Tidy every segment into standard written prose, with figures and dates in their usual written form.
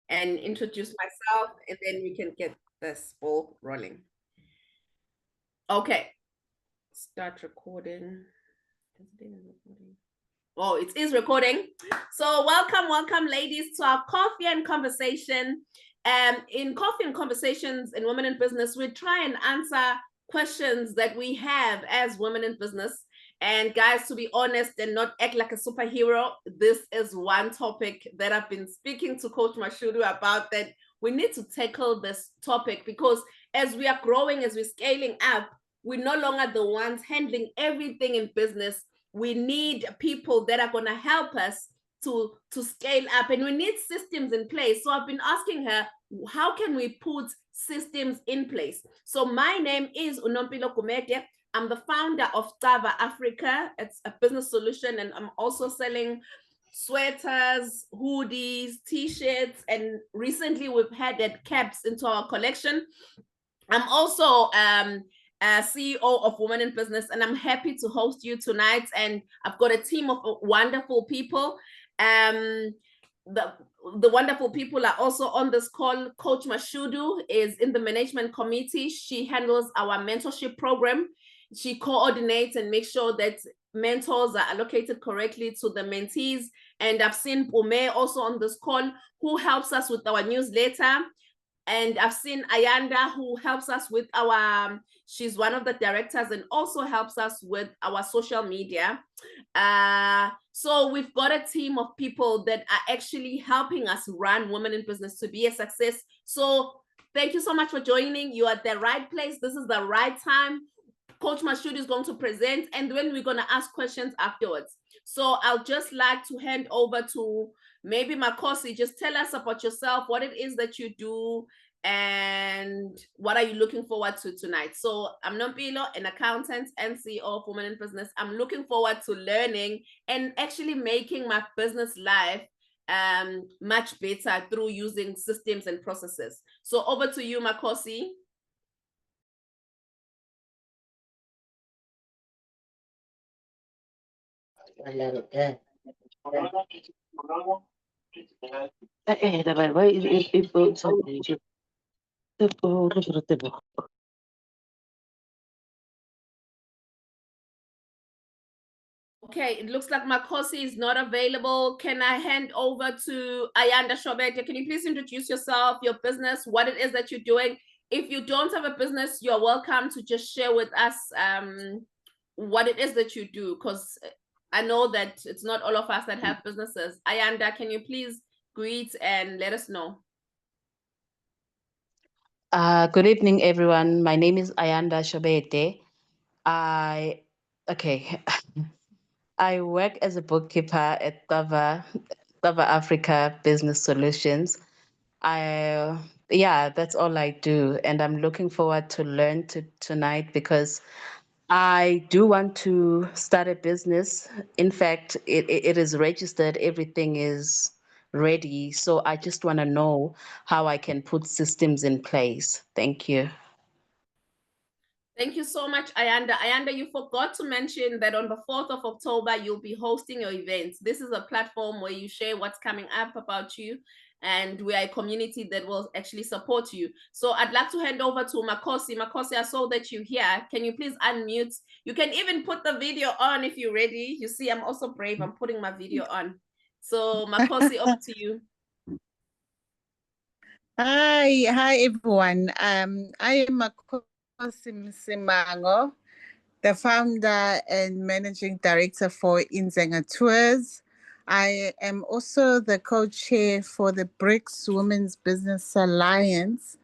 and introduce myself, and then we can get this ball rolling. Okay, start recording. Oh, it is recording. So welcome, ladies, to our coffee and conversation. In coffee and conversations in women in business, we try and answer questions that we have as women in business. And guys, to be honest and not act like a superhero, this is one topic that I've been speaking to Coach Mashudu about, that we need to tackle this topic, because as we are growing, as we're scaling up, we're no longer the ones handling everything in business. We need people that are going to help us to scale up, and we need systems in place. So I've been asking her, how can we put systems in place? So my name is Unompilo Kumete. I'm the founder of Tava Africa. It's a business solution, and I'm also selling sweaters, hoodies, t-shirts, and recently we've added caps into our collection. I'm also CEO of Women in Business, and I'm happy to host you tonight. And I've got a team of wonderful people. The wonderful people are also on this call. Coach Mashudu is in the management committee. She handles our mentorship program. She coordinates and makes sure that mentors are allocated correctly to the mentees. And I've seen Pume also on this call, who helps us with our newsletter. And I've seen Ayanda, who helps us with our, she's one of the directors and also helps us with our social media. So we've got a team of people that are actually helping us run Women in Business to be a success. So thank you so much for joining. You are at the right place. This is the right time. Coach Mashudu is going to present, and then we're going to ask questions afterwards. So I'll just like to hand over to maybe Makosi. Just tell us about yourself, what it is that you do, and what are you looking forward to tonight. So I'm Nompilo, an accountant and CEO of Women in Business. I'm looking forward to learning and actually making my business life much better through using systems and processes. So over to you, Makosi. Okay, it looks like Makosi is not available. Can I hand over to Ayanda Shobete? Can you please introduce yourself, your business, what it is that you're doing? If you don't have a business, you're welcome to just share with us what it is that you do, because I know that it's not all of us that have businesses. Ayanda, can you please greet and let us know? Good evening, everyone. My name is Ayanda Shobete. I work as a bookkeeper at Tava Africa Business Solutions. That's all I do, and I'm looking forward to learn tonight, because I do want to start a business. In fact, it is registered, everything is ready. So I just want to know how I can put systems in place. Thank you. Thank you so much, Ayanda. Ayanda, you forgot to mention that on the 4th of October, you'll be hosting your events. This is a platform where you share what's coming up about you, and we are a community that will actually support you. So I'd like to hand over to Makosi. Makosi, I saw that you're here. Can you please unmute? You can even put the video on if you're ready. You see, I'm also brave. I'm putting my video on. So Makosi, over to you. Hi everyone. I am Makosi Msimango, the founder and managing director for Inzenga Tours. I am also the co-chair for the BRICS Women's Business Alliance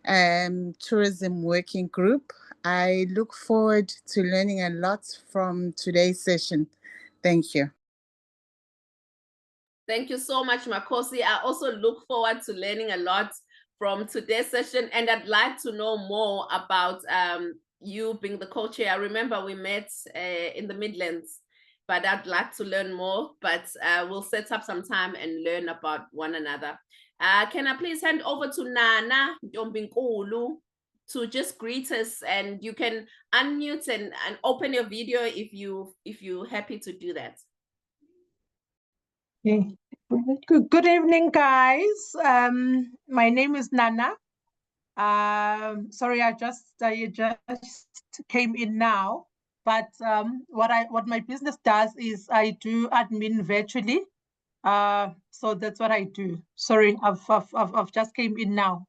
Tourism Working Group. I look forward to learning a lot from today's session. Thank you. Thank you so much, Makosi. I also look forward to learning a lot from today's session, and I'd like to know more about you being the co-chair. I remember we met in the Midlands, but I'd like to learn more, but we'll set up some time and learn about one another. Can I please hand over to Nana Dombinkulu to just greet us, and you can unmute and open your video if you're happy to do that. Okay. Good evening, guys. My name is Nana. Sorry, you just came in now. But what my business does is I do admin virtually. So that's what I do. Sorry, I've just came in now.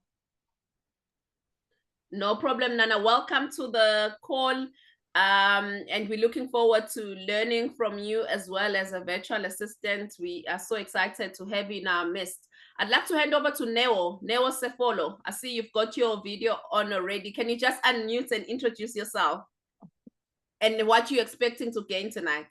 No problem, Nana. Welcome to the call. And we're looking forward to learning from you as well as a virtual assistant. We are so excited to have you in our midst. I'd like to hand over to Neo Sefolo. I see you've got your video on already. Can you just unmute and introduce yourself and what you're expecting to gain tonight?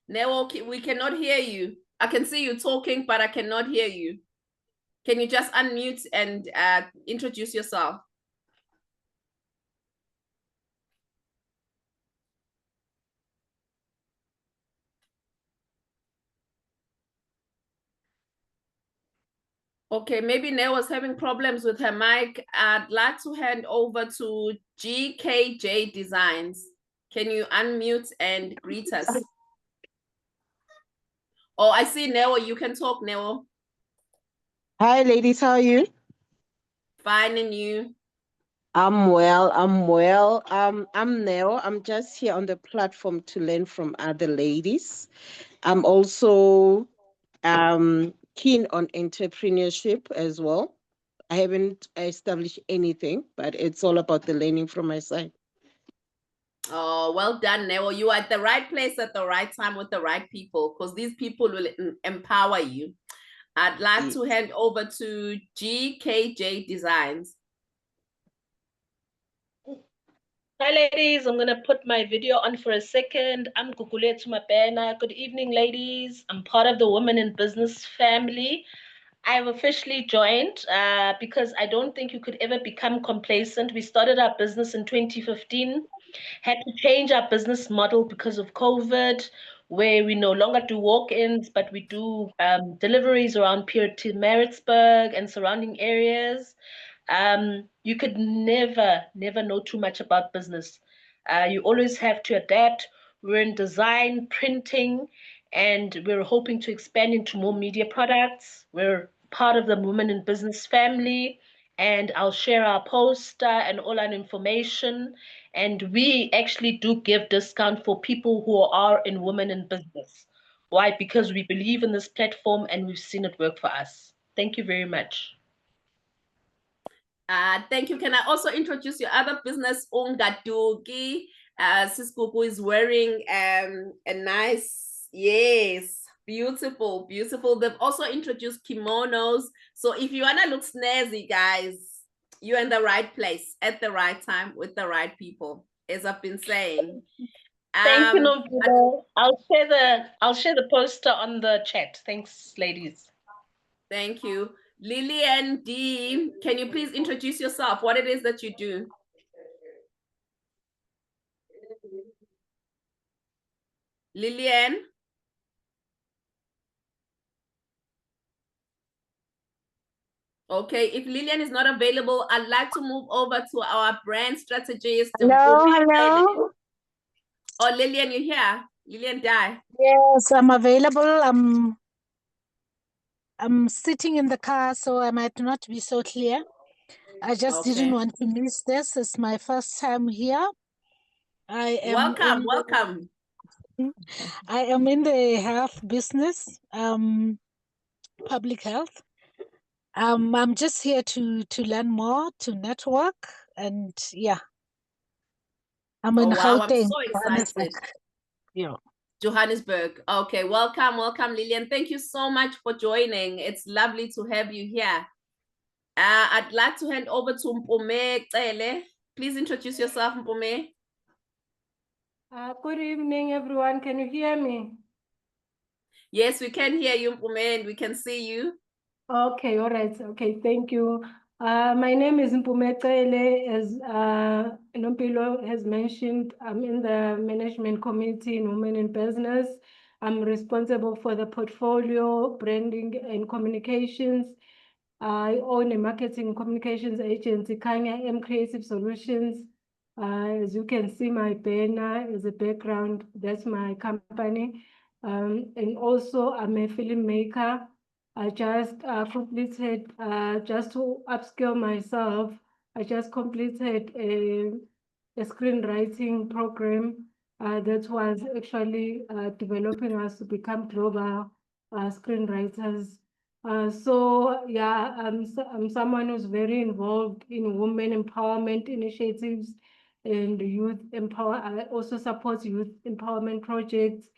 Neo, we cannot hear you. I can see you talking, but I cannot hear you. Can you just unmute and introduce yourself? Okay, maybe Nell was having problems with her mic. I'd like to hand over to GKJ Designs. Can you unmute and greet us? Oh, I see Nell. You can talk, Nell. Hi, ladies. How are you? Fine, and you? I'm well. I'm Neo. I'm just here on the platform to learn from other ladies. I'm also keen on entrepreneurship as well. I haven't established anything, but it's all about the learning from my side. Oh, well done, Neo. You are at the right place at the right time with the right people, because these people will empower you. I'd like to hand over to GKJ Designs. Hi ladies, I'm gonna put my video on for a second. I'm Gugulethu Mabena. Good evening, ladies. I'm part of the Women in Business family. I've officially joined because I don't think you could ever become complacent. We started our business in 2015, had to change our business model because of COVID, where we no longer do walk-ins, but we do deliveries around Pietermaritzburg and surrounding areas. You could never know too much about business. You always have to adapt. We're in design, printing, and we're hoping to expand into more media products. We're part of the Women in Business family, and I'll share our poster and all our information. And we actually do give discount for people who are in Women in Business. Why? Because we believe in this platform and we've seen it work for us. Thank you very much. Thank you. Can I also introduce your other business, Ungadugi? Sis Gugu is wearing a nice, yes, beautiful. They've also introduced kimonos. So if you wanna look snazzy, guys, you're in the right place at the right time with the right people, as I've been saying. Thank you, Novita. I'll share the poster on the chat. Thanks, ladies. Thank you. Lillian D, can you please introduce yourself, what it is that you do? Lillian? Okay, if Lillian is not available, I'd like to move over to our brand strategist. Hello. Oh, Lillian, you're here. Lillian Dai. Yes, I'm available. I'm sitting in the car, so I might not be so clear. I just didn't want to miss this. It's my first time here. I am welcome. I am in the health business, public health. I'm just here to learn more, to network, and yeah. I'm in Gauteng, I'm so excited. Yeah. Johannesburg. Okay, welcome, Lillian. Thank you so much for joining. It's lovely to have you here. I'd like to hand over to Mpome Cele. Please introduce yourself, Mpome. Good evening, everyone. Can you hear me? Yes, we can hear you, Mpome, and we can see you. Okay, all right. Okay, thank you. My name is Mpome Cele. As Nompilo has mentioned, I'm in the management committee in Women in Business. I'm responsible for the portfolio, branding, and communications. I own a marketing communications agency, Kanya M Creative Solutions. As you can see, my banner is a background. That's my company. And also, I'm a filmmaker. I just completed, just to upskill myself, I just completed a screenwriting program that was actually developing us to become global screenwriters. So yeah, I'm someone who's very involved in women empowerment initiatives and youth empower. I also support youth empowerment projects.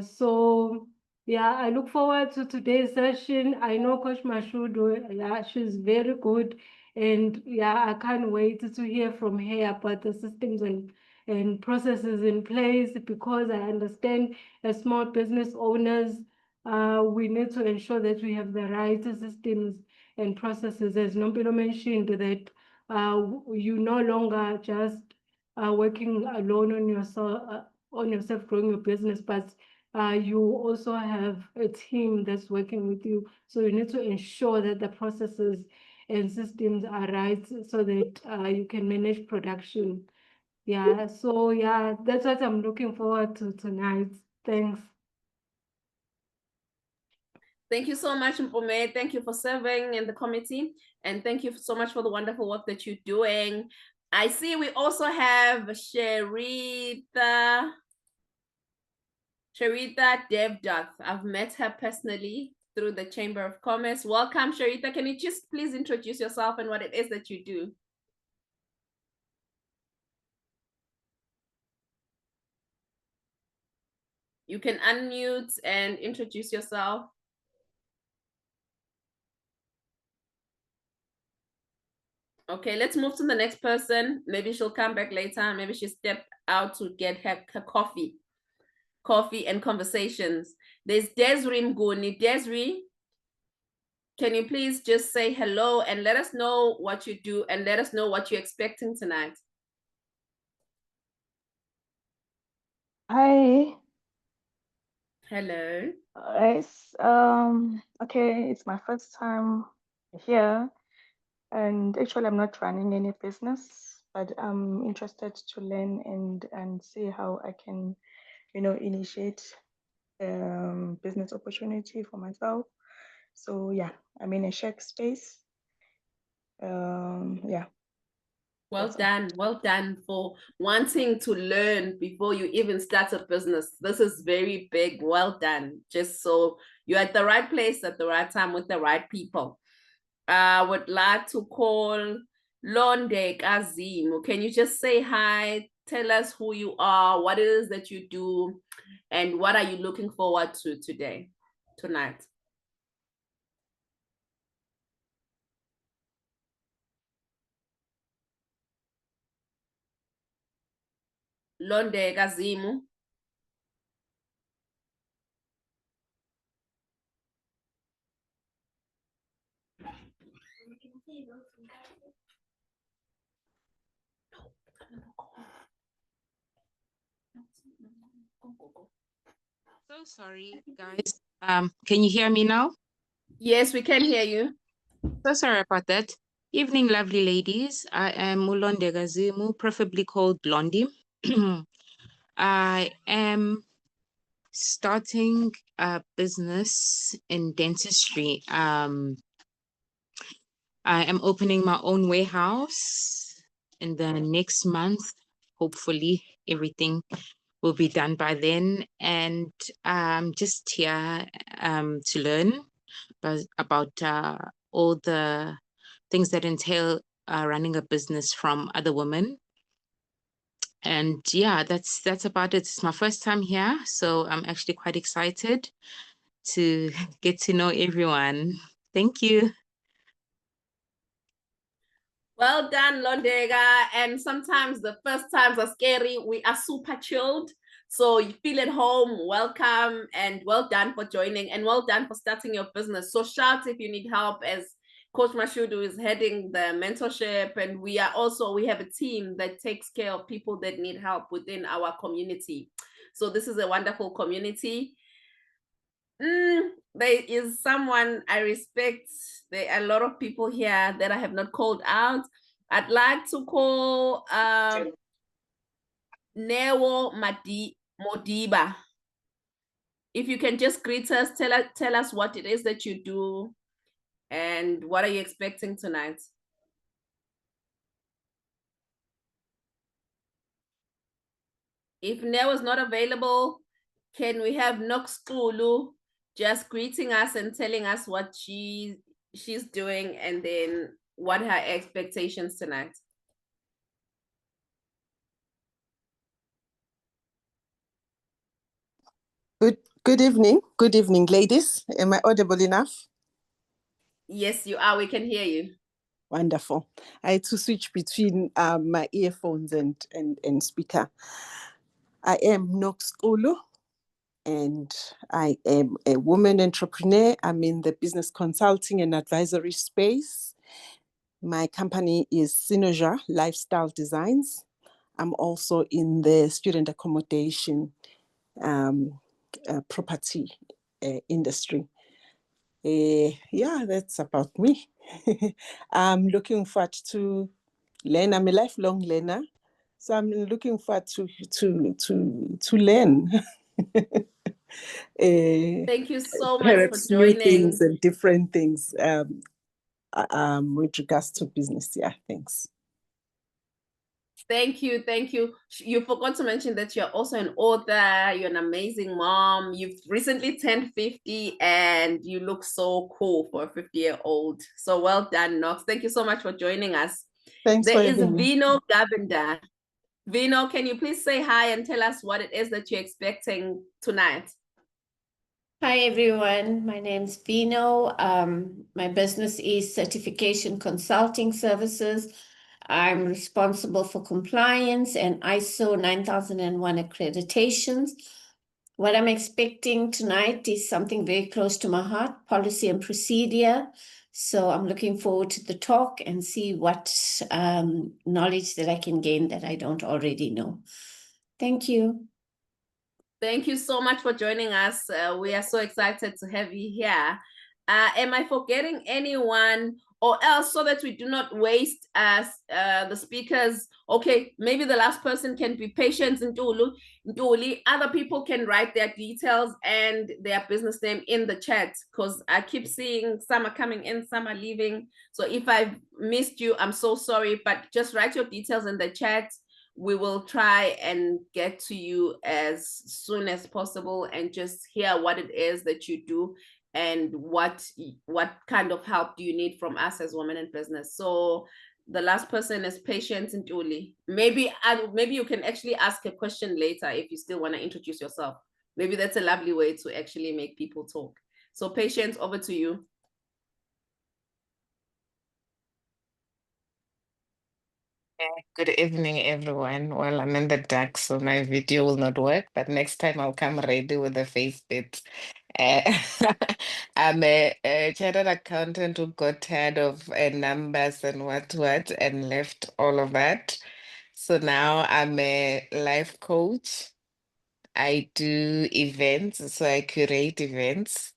So yeah, I look forward to today's session. I know Coach Mashudu, yeah, she's very good. And yeah, I can't wait to hear from her about the systems and processes in place, because I understand as small business owners, we need to ensure that we have the right systems and processes. As Nompilo mentioned, that you no longer just working alone on yourself growing your business, but you also have a team that's working with you. So you need to ensure that the processes and systems are right so that you can manage production. Yeah, so yeah, that's what I'm looking forward to tonight. Thanks. Thank you so much, Mpome. Thank you for serving in the committee. And thank you so much for the wonderful work that you're doing. I see we also have Sherita Devdutt. I've met her personally through the Chamber of Commerce. Welcome, Sherita. Can you just please introduce yourself and what it is that you do? You can unmute and introduce yourself. Okay, let's move to the next person. Maybe she'll come back later. Maybe she stepped out to get her coffee and conversations. There's Desri Mguni. Desri, can you please just say hello and let us know what you do and let us know what you're expecting tonight? Hi. Hello. It's okay, it's my first time here, and actually I'm not running any business, but I'm interested to learn and see how I can, initiate business opportunity for myself. So yeah, I'm in a shack space. Yeah. Well That's all. done. Well done for wanting to learn before you even start a business. This is very big. Well done. Just so you're at the right place at the right time with the right people. I would like to call Londe Kazimu. Can you just say hi? Tell us who you are, what it is that you do, and what are you looking forward to tonight? Londe Kazimu. So sorry, guys. Can you hear me now? Yes, we can hear you. So sorry about that. Evening, lovely ladies. I am Mulonde Gazimu, preferably called Blondie. I am starting a business in dentistry. I am opening my own warehouse in the next month. Hopefully, everything will be done by then. And I'm just here to learn about all the things that entail running a business from other women. And yeah, that's about it. It's my first time here, so I'm actually quite excited to get to know everyone. Thank you. Well done, Londega. And sometimes the first times are scary. We are super chilled. So you feel at home, welcome, and well done for joining, and well done for starting your business. So shout if you need help, as Coach Mashudu is heading the mentorship, and we have a team that takes care of people that need help within our community. So this is a wonderful community. There is someone I respect. There are a lot of people here that I have not called out. I'd like to call Newo Modiba. If you can just greet us, tell us what it is that you do and what are you expecting tonight? If Newo is not available, can we have Noxulu just greeting us and telling us what she's doing and then what her expectations tonight? Good evening, ladies. Am I audible enough? Yes, you are. We can hear you. Wonderful. I had to switch between my earphones and speaker. I am Nox Ulu, and I am a woman entrepreneur. I'm in the business consulting and advisory space. My company is Sinoja Lifestyle Designs. I'm also in the student accommodation property industry. Yeah, that's about me. I'm looking forward to learn. I'm a lifelong learner, so I'm looking forward to learn. Thank you so much for Perhaps new joining. things and different things with regards to business. Yeah, thanks. Thank you. Thank you. You forgot to mention that you're also an author. You're an amazing mom. You've recently turned 50 and you look so cool for a 50-year-old. So well done, Nox. Thank you so much for joining us. Thanks There for is having me. Vino Gavenda. Vino, can you please say hi and tell us what it is that you're expecting tonight? Hi, everyone. My name's Vino. My business is certification consulting services. I'm responsible for compliance and ISO 9001 accreditations. What I'm expecting tonight is something very close to my heart, policy and procedure. So I'm looking forward to the talk and see what knowledge that I can gain that I don't already know. Thank you. Thank you so much for joining us. We are so excited to have you here. Am I forgetting anyone or else, so that we do not waste the speakers? Okay, maybe the last person can be Patience Ntuli. Other people can write their details and their business name in the chat, because I keep seeing some are coming in, some are leaving. So if I've missed you, I'm so sorry, but just write your details in the chat. We will try and get to you as soon as possible and just hear what it is that you do and what kind of help do you need from us as women in business. So the last person is Patience Ntuli. Maybe you can actually ask a question later if you still want to introduce yourself. Maybe that's a lovely way to actually make people talk. So Patience, over to you. Good evening, everyone. Well, I'm in the dark, so my video will not work, but next time I'll come ready with the face bit. I'm a chartered accountant who got tired of numbers and what, and left all of that. So now I'm a life coach. I do events, so I curate events.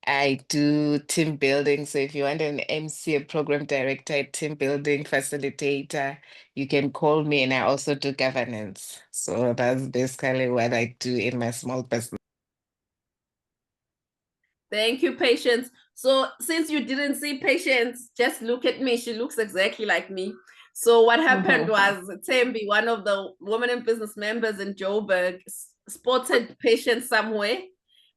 I do team building. So if you want an MC, a program director, a team building facilitator, you can call me, and I also do governance. So that's basically what I do in my small business. Thank you, Patience. So since you didn't see Patience, just look at me. She looks exactly like me. So what happened was Tembi, one of the Women in Business members in Joburg, spotted Patience somewhere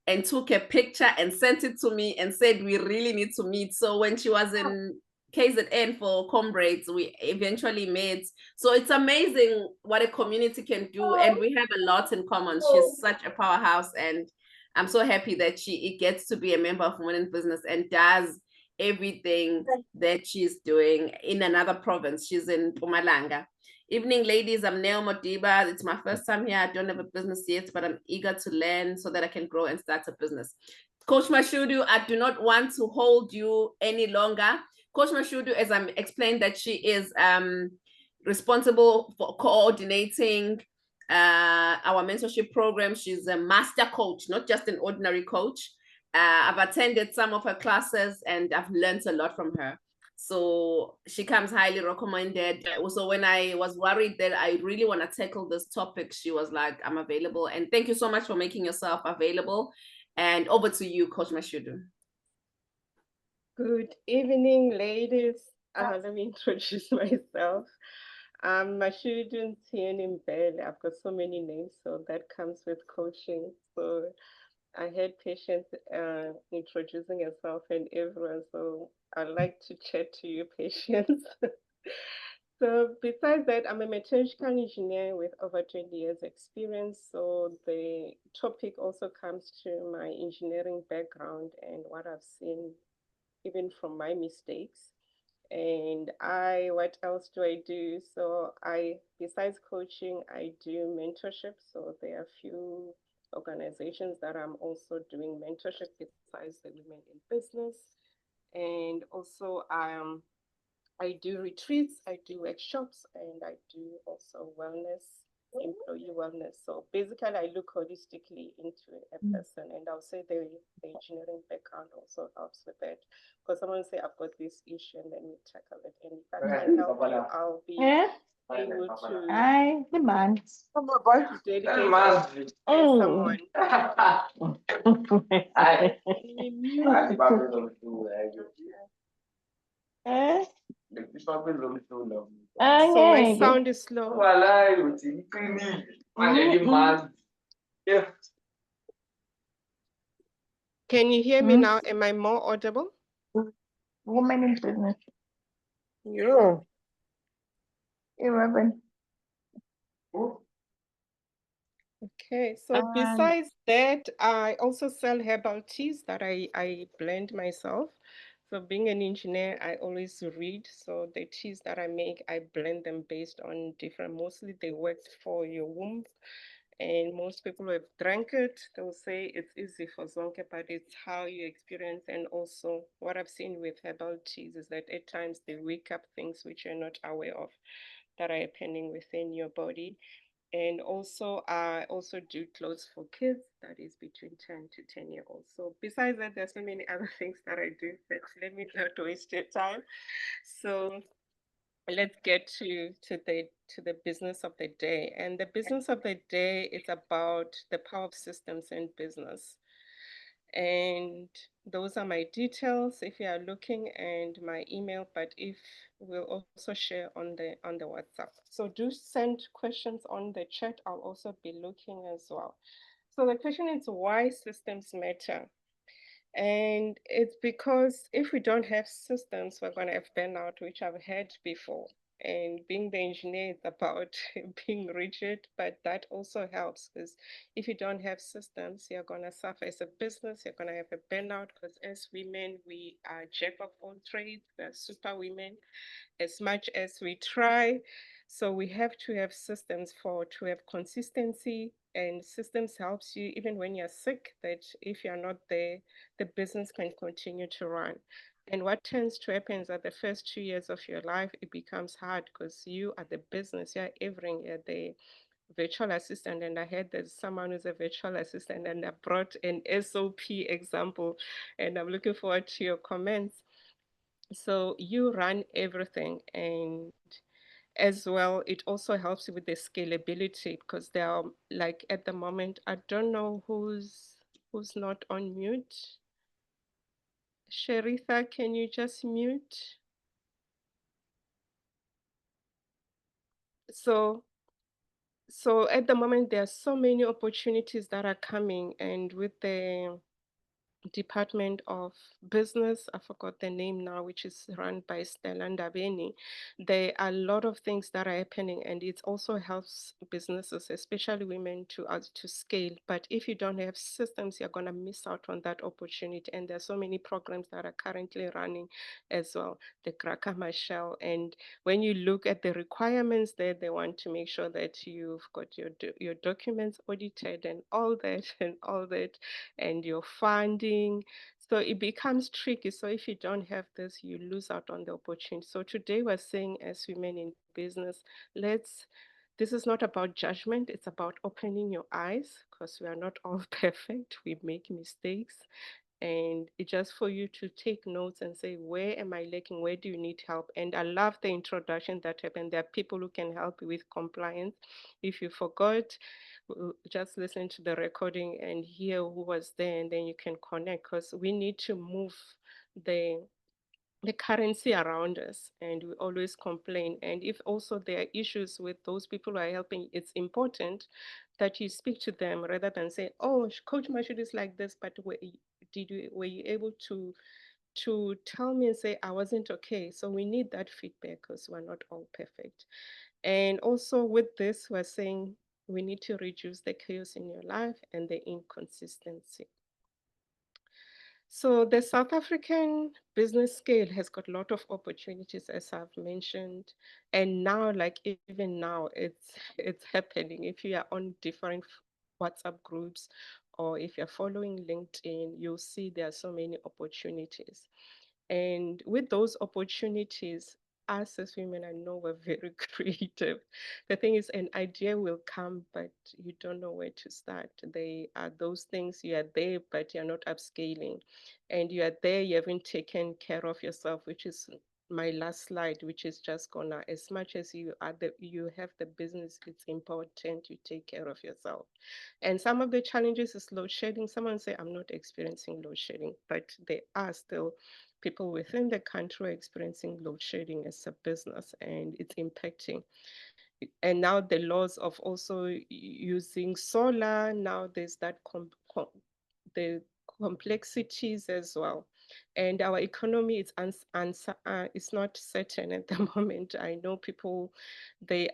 and took a picture and sent it to me and said, we really need to meet. So when she was in KZN for Comrades, we eventually met. So it's amazing what a community can do. And we have a lot in common. She's such a powerhouse, and I'm so happy that she gets to be a member of Women in Business and does everything that she's doing in another province. She's in Mpumalanga. Evening, ladies. I'm Neo Modiba. It's my first time here. I don't have a business yet, but I'm eager to learn so that I can grow and start a business. Coach Mashudu, I do not want to hold you any longer. Coach Mashudu, as I explained, that she is responsible for coordinating our mentorship program. She's a master coach, not just an ordinary coach. I've attended some of her classes and I've learned a lot from her. So she comes highly recommended. Also, when I was worried that I really want to tackle this topic, she was like, I'm available. And thank you so much for making yourself available. And over to you, Coach Mashudu. Good evening, ladies. Let me introduce myself. I'm Mashudu Mbhele. I've got so many names, so that comes with coaching. So I had patients introducing herself and everyone, so I'd like to chat to you, patients. So besides that, I'm a mechanical engineer with over 20 years experience. So the topic also comes to my engineering background and what I've seen even from my mistakes. And what else do I do? So besides coaching, I do mentorship. So there are a few organizations that I'm also doing mentorship besides the Women in Business. And also I do retreats, I do workshops, and I do also wellness, employee wellness. So basically, I look holistically into a person, and I'll say the engineering background also helps with that. Because someone say, I've got this issue, and then we tackle it. And if I can help you, I'll be able to dedicate someone. So my sound is slow. Can you hear me now? Am I more audible? Woman in business. Yeah. 11. Okay, so besides that, I also sell herbal teas that I blend myself. So being an engineer, I always read. So the teas that I make, I blend them based on different, mostly they work for your womb. And most people who have drank it, they'll say it's easy for zonke, but it's how you experience. And also what I've seen with herbal teas is that at times they wake up things which you're not aware of that are happening within your body. And also, I also do clothes for kids that is between 10 to 10 years old. So besides that, there's so many other things that I do, but let me not waste your time. So let's get to the business of the day. And the business of the day is about the power of systems in business. And those are my details if you are looking, and my email, but if we'll also share on the WhatsApp. So do send questions on the chat. I'll also be looking as well. So the question is, why systems matter? And it's because if we don't have systems, we're going to have burnout, which I've had before. And being the engineer is about being rigid, but that also helps because if you don't have systems, you're going to suffer as a business. You're going to have a burnout because as women, we are jack of all trades. We're super women as much as we try. So we have to have systems to have consistency, and systems helps you even when you're sick, that if you're not there, the business can continue to run. And what tends to happen is that the first 2 years of your life, it becomes hard because you are the business, you're everything, you're the virtual assistant. And I heard there's someone who's a virtual assistant, and I brought an SOP example, and I'm looking forward to your comments. So you run everything, and as well, it also helps you with the scalability because there are, like at the moment, I don't know who's not on mute. Sharitha, can you just mute? So at the moment, there are so many opportunities that are coming, and with the Department of Business, I forgot the name now, which is run by Stella Ndabeni. There are a lot of things that are happening, and it also helps businesses, especially women, to scale. But if you don't have systems, you're going to miss out on that opportunity. And there's so many programs that are currently running as well, the Kraka Mashal. And when you look at the requirements there, they want to make sure that you've got your documents audited and all that and your funding. So it becomes tricky. So if you don't have this, you lose out on the opportunity. So today we're saying, as women in business, this is not about judgment. It's about opening your eyes, because we are not all perfect. We make mistakes. and it's just for you to take notes and say, where am I lacking? Where do you need help? And I love the introduction that happened. There are people who can help you with compliance. If you forgot, just listen to the recording and hear who was there, and then you can connect, because we need to move the currency around us, and we always complain. And if also there are issues with those people who are helping, it's important that you speak to them rather than say, oh, Coach Mashudu is like this, but were you able to tell me and say I wasn't okay? So we need that feedback, because we're not all perfect. And also with this, we're saying we need to reduce the chaos in your life and the inconsistency. So the South African business scale has got a lot of opportunities, as I've mentioned. And now, like even now, it's happening. If you are on different WhatsApp groups, or if you're following LinkedIn, you'll see there are so many opportunities. And with those opportunities, us as women, I know we're very creative. The thing is, an idea will come, but you don't know where to start. They are those things, you are there, but you're not upscaling. And you are there, you haven't taken care of yourself, which is my last slide, which is just gonna, as much as you have the business, it's important you take care of yourself. And some of the challenges is load shedding. Someone say, I'm not experiencing load shedding, but there are still people within the country are experiencing load shedding as a business, and it's impacting. And now the laws of also using solar, now there's that the complexities as well. And our economy is it's not certain at the moment. I know people,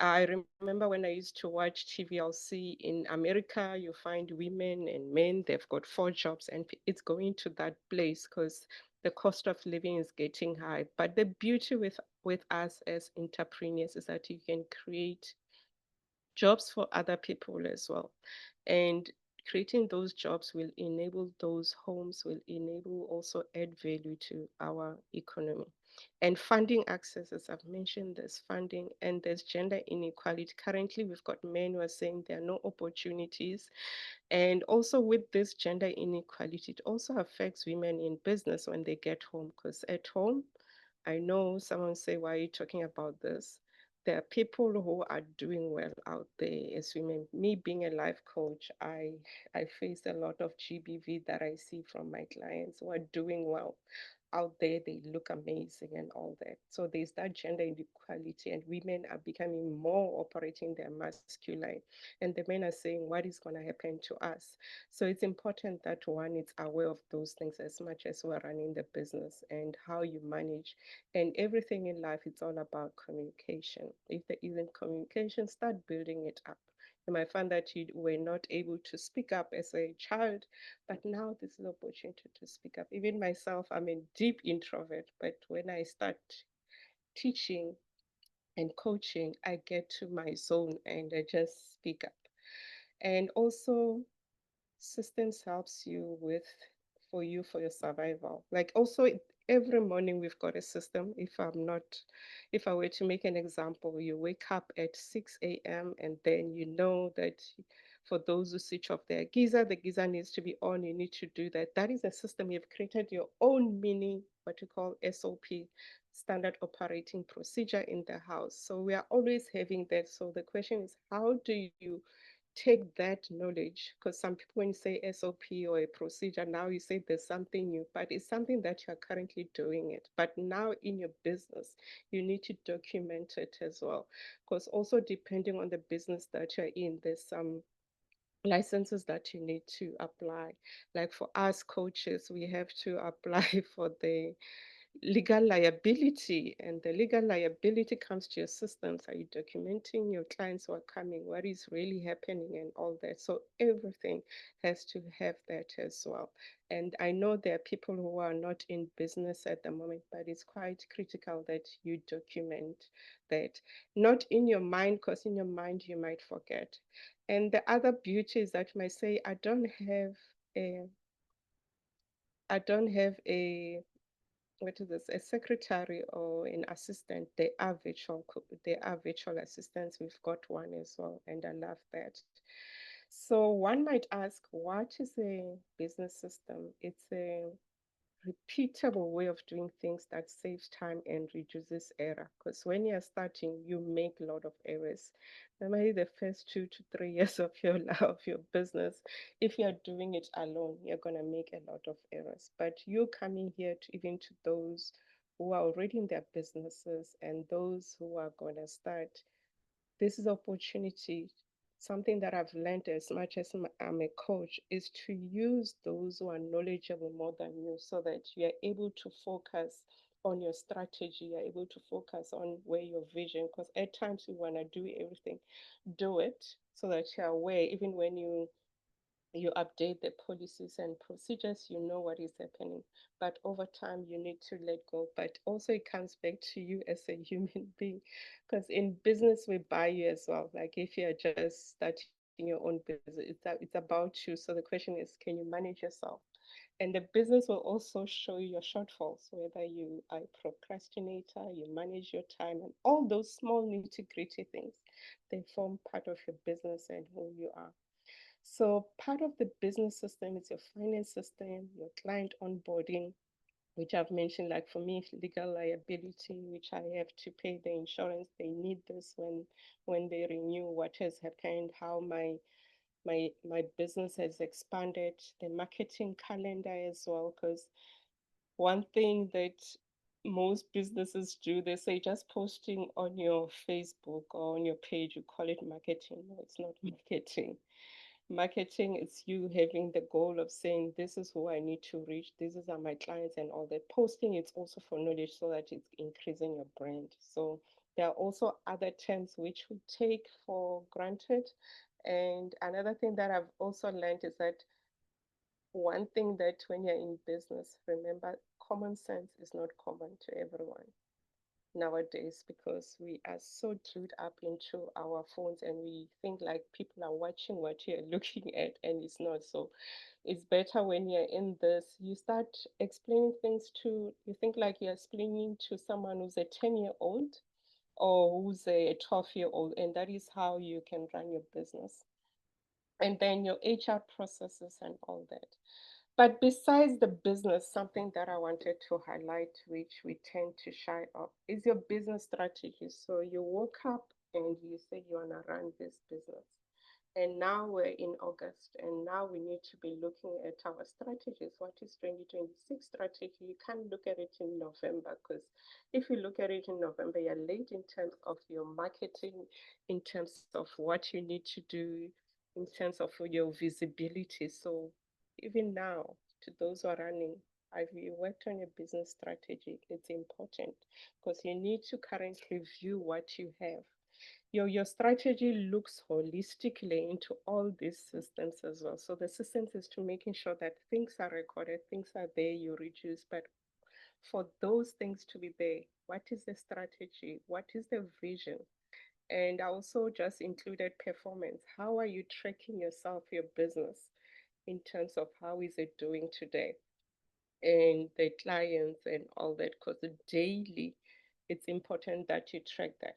I remember when I used to watch TV, I'll see in America, you find women and men, they've got 4 jobs, and it's going to that place because the cost of living is getting high. But the beauty with us as entrepreneurs is that you can create jobs for other people as well. And creating those jobs will enable those homes, will enable also add value to our economy. And funding access, as I've mentioned, there's funding and there's gender inequality. Currently, we've got men who are saying there are no opportunities. And also with this gender inequality, it also affects women in business when they get home, because at home, I know someone say, why are you talking about this? There are people who are doing well out there as women. Me being a life coach, I face a lot of GBV that I see from my clients who are doing well out there. They look amazing and all that. So there's that gender inequality, and women are becoming more operating their masculine, and the men are saying, what is going to happen to us? So it's important that one is aware of those things as much as we're running the business, and how you manage. And everything in life, it's all about communication. If there isn't communication, start building it up. You might find that you were not able to speak up as a child, but now this is an opportunity to speak up. Even myself, I'm a deep introvert, but when I start teaching and coaching, I get to my zone and I just speak up. And also, systems helps you with for your survival. Like also every morning we've got a system. If I were to make an example, you wake up at 6 a.m. and then you know that for those who switch off their geyser, the geyser needs to be on. You need to do that. That is a system. You've created your own mini, what you call SOP, standard operating procedure in the house. So we are always having that. So the question is, how do you take that knowledge? Because some people, when you say SOP or a procedure, now you say there's something new, but it's something that you are currently doing it. But now in your business, you need to document it as well. Because also depending on the business that you're in, there's some licenses that you need to apply. Like for us coaches, we have to apply for the legal liability, and the legal liability comes to your systems. Are you documenting your clients who are coming, what is really happening and all that? So everything has to have that as well. And I know there are people who are not in business at the moment, but it's quite critical that you document that, not in your mind, because in your mind you might forget. And the other beauty is that you might say, I don't have a what is this, a secretary or an assistant. They are virtual assistants. We've got one as well, and I love that. So one might ask, what is a business system? It's a repeatable way of doing things that saves time and reduces error. Because when you're starting, you make a lot of errors. Normally, the first 2 to 3 years of your life, of your business, if you're doing it alone, you're gonna make a lot of errors. But you coming here to even to those who are already in their businesses and those who are gonna start, this is opportunity. Something that I've learned as much as I'm a coach is to use those who are knowledgeable more than you so that you are able to focus on your strategy, you're able to focus on where your vision, because at times you want to do everything, do it so that you're aware, even when you update the policies and procedures, you know what is happening. But over time, you need to let go. But also, it comes back to you as a human being, because in business, we buy you as well. Like if you're just starting your own business, it's about you. So the question is, can you manage yourself? And the business will also show you your shortfalls, whether you are a procrastinator, you manage your time, and all those small nitty-gritty things, they form part of your business and who you are. So part of the business system is your finance system, your client onboarding, which I've mentioned, like for me, legal liability, which I have to pay the insurance. They need this when they renew what has happened, how my business has expanded, the marketing calendar as well, because one thing that most businesses do, they say just posting on your Facebook or on your page, you call it marketing. No, it's not marketing. Marketing is you having the goal of saying, this is who I need to reach, these are my clients and all that. Posting it's also for knowledge so that it's increasing your brand. So there are also other terms which we take for granted. And another thing that I've also learned is that one thing that when you're in business, remember common sense is not common to everyone nowadays because we are so glued up into our phones and we think like people are watching what you're looking at and it's not. So it's better when you're in this, you start explaining things to, you think like you're explaining to someone who's a 10-year-old or who's a 12-year-old, and that is how you can run your business. And then your HR processes and all that. But besides the business, something that I wanted to highlight, which we tend to shy off, is your business strategy. So you woke up and you say you want to run this business. And now we're in August, and now we need to be looking at our strategies. What is 2026 strategy? You can't look at it in November because if you look at it in November, you're late in terms of your marketing, in terms of what you need to do, in terms of your visibility. So even now, to those who are running, have you worked on your business strategy? It's important because you need to currently view what you have. Your strategy looks holistically into all these systems as well. So the systems is to making sure that things are recorded, things are there, you reduce, but for those things to be there, what is the strategy? What is the vision? And I also just included performance. How are you tracking yourself, your business, in terms of how is it doing today? And the clients and all that, because daily it's important that you track that.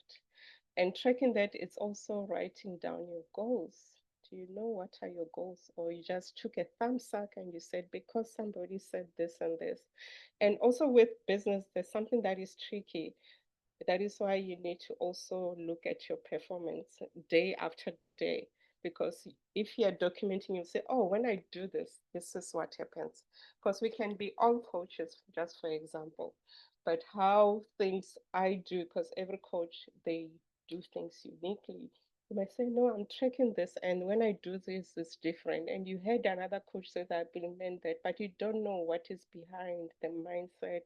And tracking that, it's also writing down your goals. Do you know what are your goals? Or you just took a thumbs up and you said, because somebody said this and this. And also with business, there's something that is tricky. That is why you need to also look at your performance day after day. Because if you're documenting, you say, oh, when I do this, this is what happens. Because we can be all coaches, just for example. But how things I do, because every coach, they do things uniquely. You might say, no, I'm tracking this. And when I do this, it's different. And you heard another coach say that I implement that, but you don't know what is behind the mindset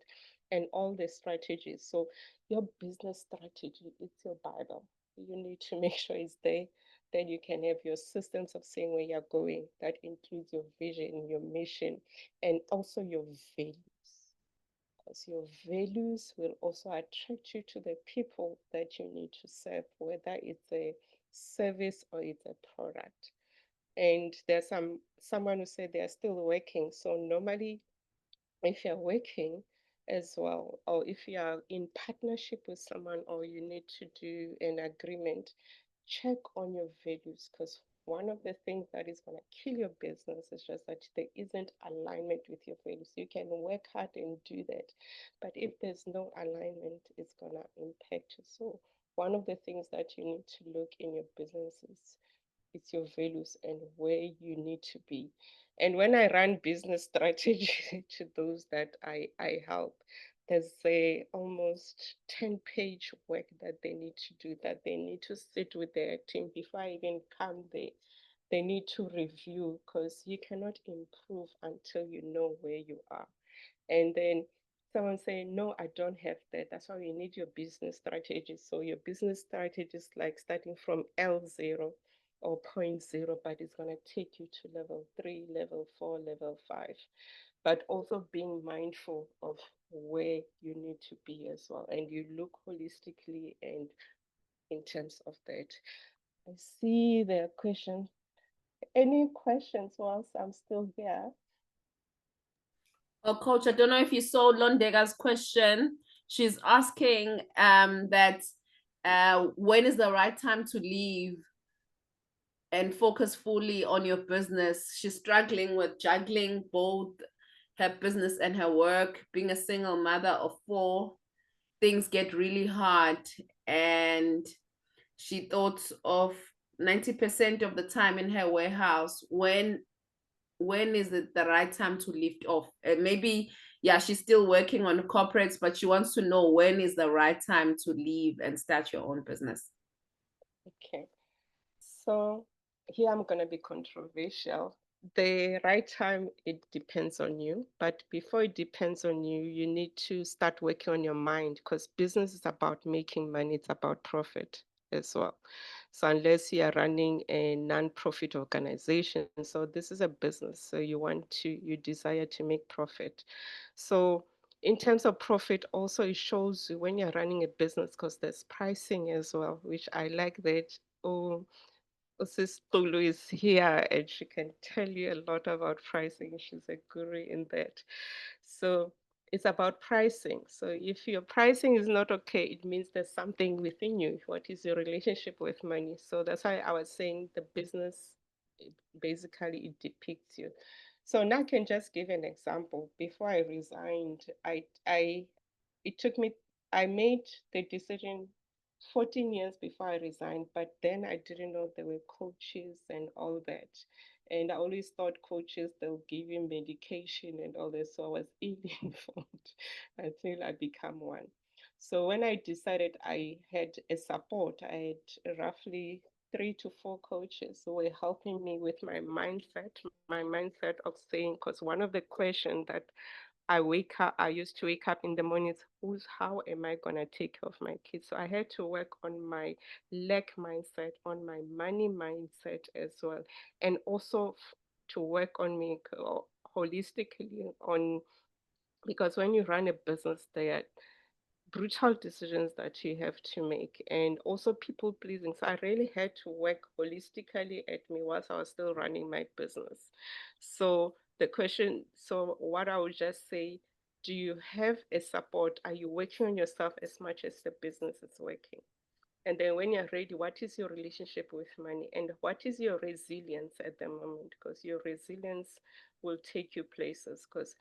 and all the strategies. So your business strategy, it's your Bible. You need to make sure it's there. Then you can have your systems of saying where you're going. That includes your vision, your mission, and also your values. Because your values will also attract you to the people that you need to serve, whether it's a service or it's a product. And there's someone who said they're still working. So normally if you're working as well, or if you are in partnership with someone, or you need to do an agreement, check on your values because one of the things that is going to kill your business is just that there isn't alignment with your values. You can work hard and do that, but if there's no alignment, it's going to impact you. So one of the things that you need to look in your business is it's your values and where you need to be. And when I run business strategy to those that I help, there's a almost 10-page work that they need to do, that they need to sit with their team before I even come there. They need to review, because you cannot improve until you know where you are. And then someone saying, no, I don't have that. That's why you need your business strategy. So your business strategy is like starting from L0 or point 0, but it's going to take you to level 3, level 4, level 5. But also being mindful of where you need to be as well. And you look holistically and in terms of that. I see the question. Any questions whilst I'm still here? Oh, Coach, I don't know if you saw Londega's question. She's asking that when is the right time to leave and focus fully on your business? She's struggling with juggling both her business and her work. Being a single mother of 4, things get really hard. And she thought of 90% of the time in her warehouse. When is it the right time to lift off? Maybe, yeah, she's still working on corporates, but she wants to know when is the right time to leave and start your own business. Okay. So here I'm going to be controversial. The right time, it depends on you. But before it depends on you, you need to start working on your mind, because business is about making money. It's about profit as well. So unless you are running a non-profit organization, so this is a business. So you desire to make profit. So in terms of profit, also it shows you when you're running a business, because there's pricing as well, which I like that. Oh, Sis Tulu is here and she can tell you a lot about pricing. She's a guru in that. So it's about pricing. So if your pricing is not okay, it means there's something within you. What is your relationship with money? So that's why I was saying the business, basically it depicts you. So now I can just give an example. Before I resigned, it took me, I made the decision 14 years before I resigned, but then I didn't know there were coaches and all that. And I always thought coaches, they'll give you medication and all this. So I was ill-informed until I become one. So when I decided, I had a support, I had roughly 3 to 4 coaches who were helping me with my mindset of saying, because one of the questions that I used to wake up in the mornings, how am I going to take care of my kids? So I had to work on my lack mindset, on my money mindset as well. And also to work on me holistically because when you run a business, there are brutal decisions that you have to make, and also people pleasing. So I really had to work holistically at me whilst I was still running my business. So what I would just say, do you have a support? Are you working on yourself as much as the business is working? And then when you're ready, what is your relationship with money? And what is your resilience at the moment? Because your resilience will take you places, because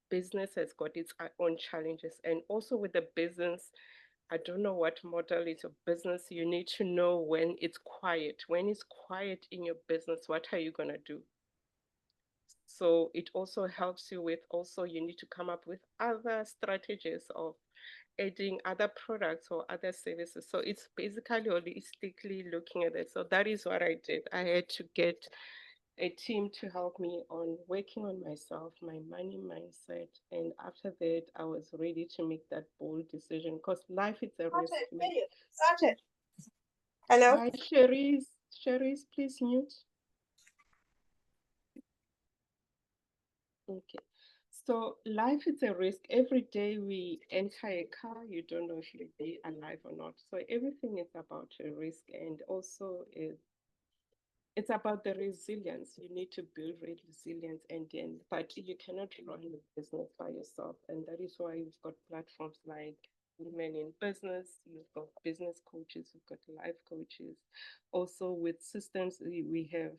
business has got its own challenges. And also with the business, I don't know what model is your business. You need to know when it's quiet. When it's quiet in your business, what are you going to do? So it also helps you with, also you need to come up with other strategies of adding other products or other services. So it's basically holistically looking at it. So that is what I did. I had to get a team to help me on working on myself, my money mindset. And after that, I was ready to make that bold decision, because life is a risk. Hello. Hi, Cherise. Cherise, please mute. Okay. So life is a risk. Every day we enter a car, you don't know if you'll be alive or not. So everything is about a risk, and also it's about the resilience. You need to build resilience, and then, but you cannot run a business by yourself. And that is why we've got platforms like women in business, you've got business coaches, you've got life coaches. Also with systems, we have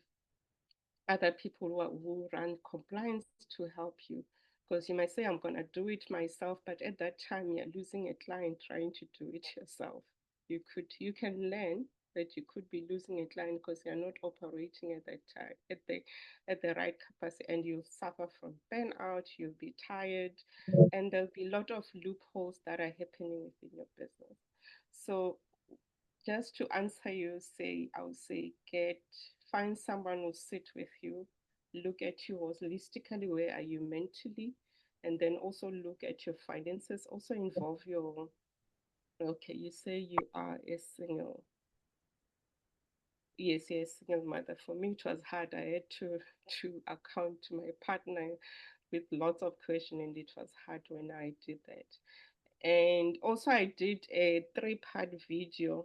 other people who run compliance to help you. Because you might say, I'm going to do it myself, but at that time you're losing a client trying to do it yourself. You can learn, but you could be losing a client because you're not operating at that time at the right capacity, and you'll suffer from burnout, you'll be tired, and there'll be a lot of loopholes that are happening within your business. So just to answer you, I would say find someone who sit with you, look at you holistically, where are you mentally, and then also look at your finances, also involve your, okay, you say you are a single. Yes, single mother. For me, it was hard. I had to account to my partner with lots of questions, and it was hard when I did that. And also I did a 3-part video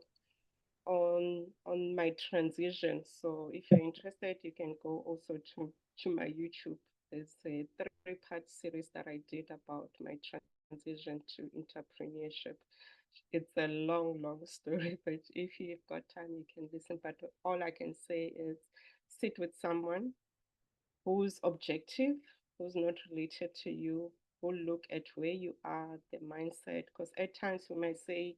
on my transition. So if you're interested, you can go also to my YouTube. There's a 3-part series that I did about my transition to entrepreneurship. It's a long story, but if you've got time, you can listen. But all I can say is sit with someone who's objective, who's not related to you, who look at where you are, the mindset. Because at times we might say,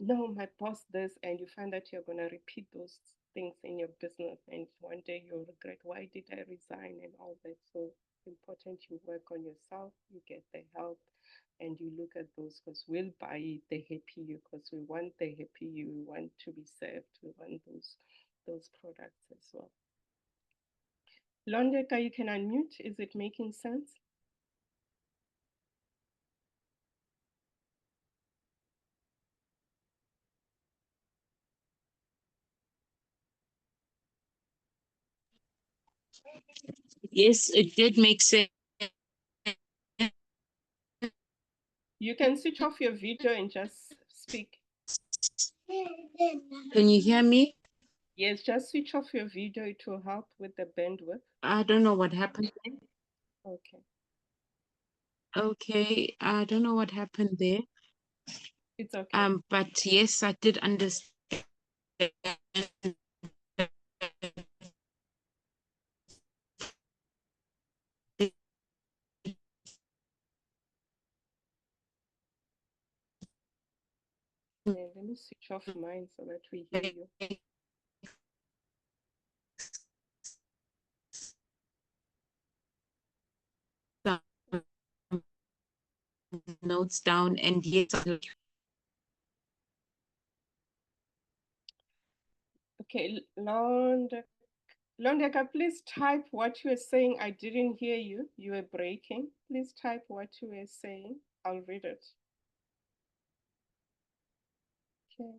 no, my boss this, and you find that you're going to repeat those things in your business, and one day you'll regret, why did I resign and all that. So it's important you work on yourself, you get the help, and you look at those, because we'll buy the happy you, because we want the happy you, we want to be served, we want those products as well. Londeka, you can unmute. Is it making sense? Yes, it did make sense. You can switch off your video and just speak. Can you hear me? Yes, just switch off your video. It will help with the bandwidth. I don't know what happened. Okay. Okay, I don't know what happened there. It's okay. But yes, I did understand. Yeah, let me switch off mine so that we hear you. Notes down, and yes. Okay, Londeka, please type what you were saying. I didn't hear you. You were breaking. Please type what you were saying. I'll read it. Okay.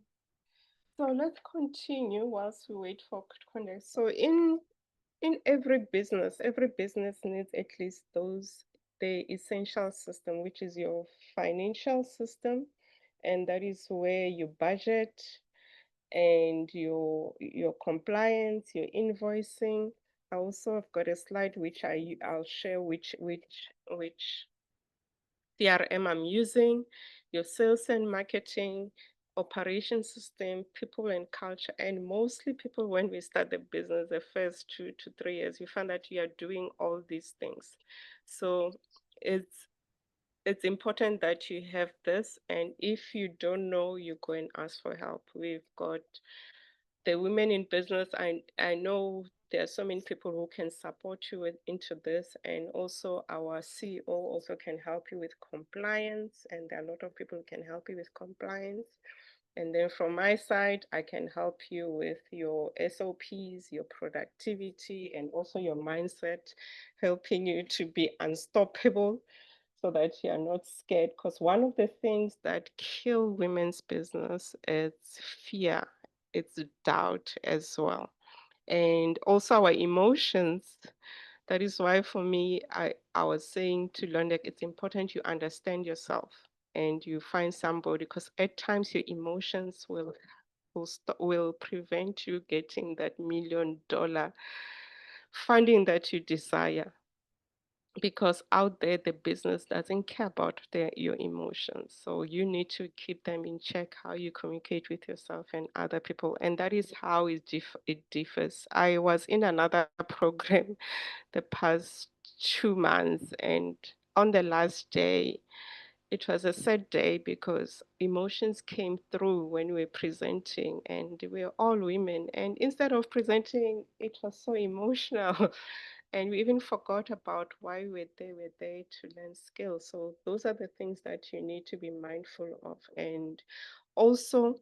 So let's continue whilst we wait for context. So in every business needs at least the essential system, which is your financial system, and that is where you budget and your compliance, your invoicing. I also have got a slide which I'll share which CRM I'm using, your sales and marketing, operation system, people and culture. And mostly people, when we start the business, the first 2 to 3 years, you find that you are doing all these things. So it's important that you have this. And if you don't know, you go and ask for help. We've got the women in business. I know there are so many people who can support you into this, and also our CEO also can help you with compliance, and there are a lot of people who can help you with compliance. And then from my side, I can help you with your SOPs, your productivity, and also your mindset, helping you to be unstoppable so that you're not scared. Because one of the things that kill women's business is fear, it's doubt as well. And also our emotions. That is why for me, I was saying to Londek, it's important you understand yourself and you find somebody, because at times your emotions will prevent you getting that $1 million funding that you desire. because out there the business doesn't care about your emotions, so you need to keep them in check, how you communicate with yourself and other people, and that is how it differs. I was in another program the past 2 months, and on the last day it was a sad day because emotions came through when we were presenting, and we were all women, and instead of presenting it was so emotional. And we even forgot about why we're there to learn skills. So those are the things that you need to be mindful of. And also,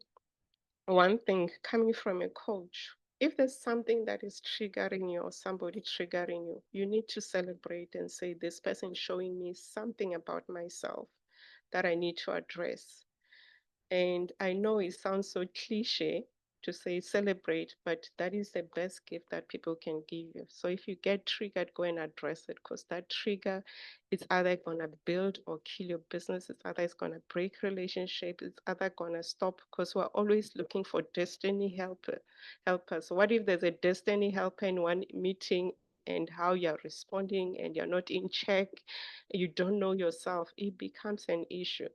one thing coming from a coach, if there's something that is triggering you or somebody triggering you, you need to celebrate and say, this person is showing me something about myself that I need to address. And I know it sounds so cliche to say celebrate, but that is the best gift that people can give you. So if you get triggered, go and address it, because that trigger is either going to build or kill your business. It's either it's going to break relationship. It's either going to stop, because we're always looking for destiny helpers. What if there's a destiny helper in one meeting and how you're responding and you're not in check, you don't know yourself, it becomes an issue.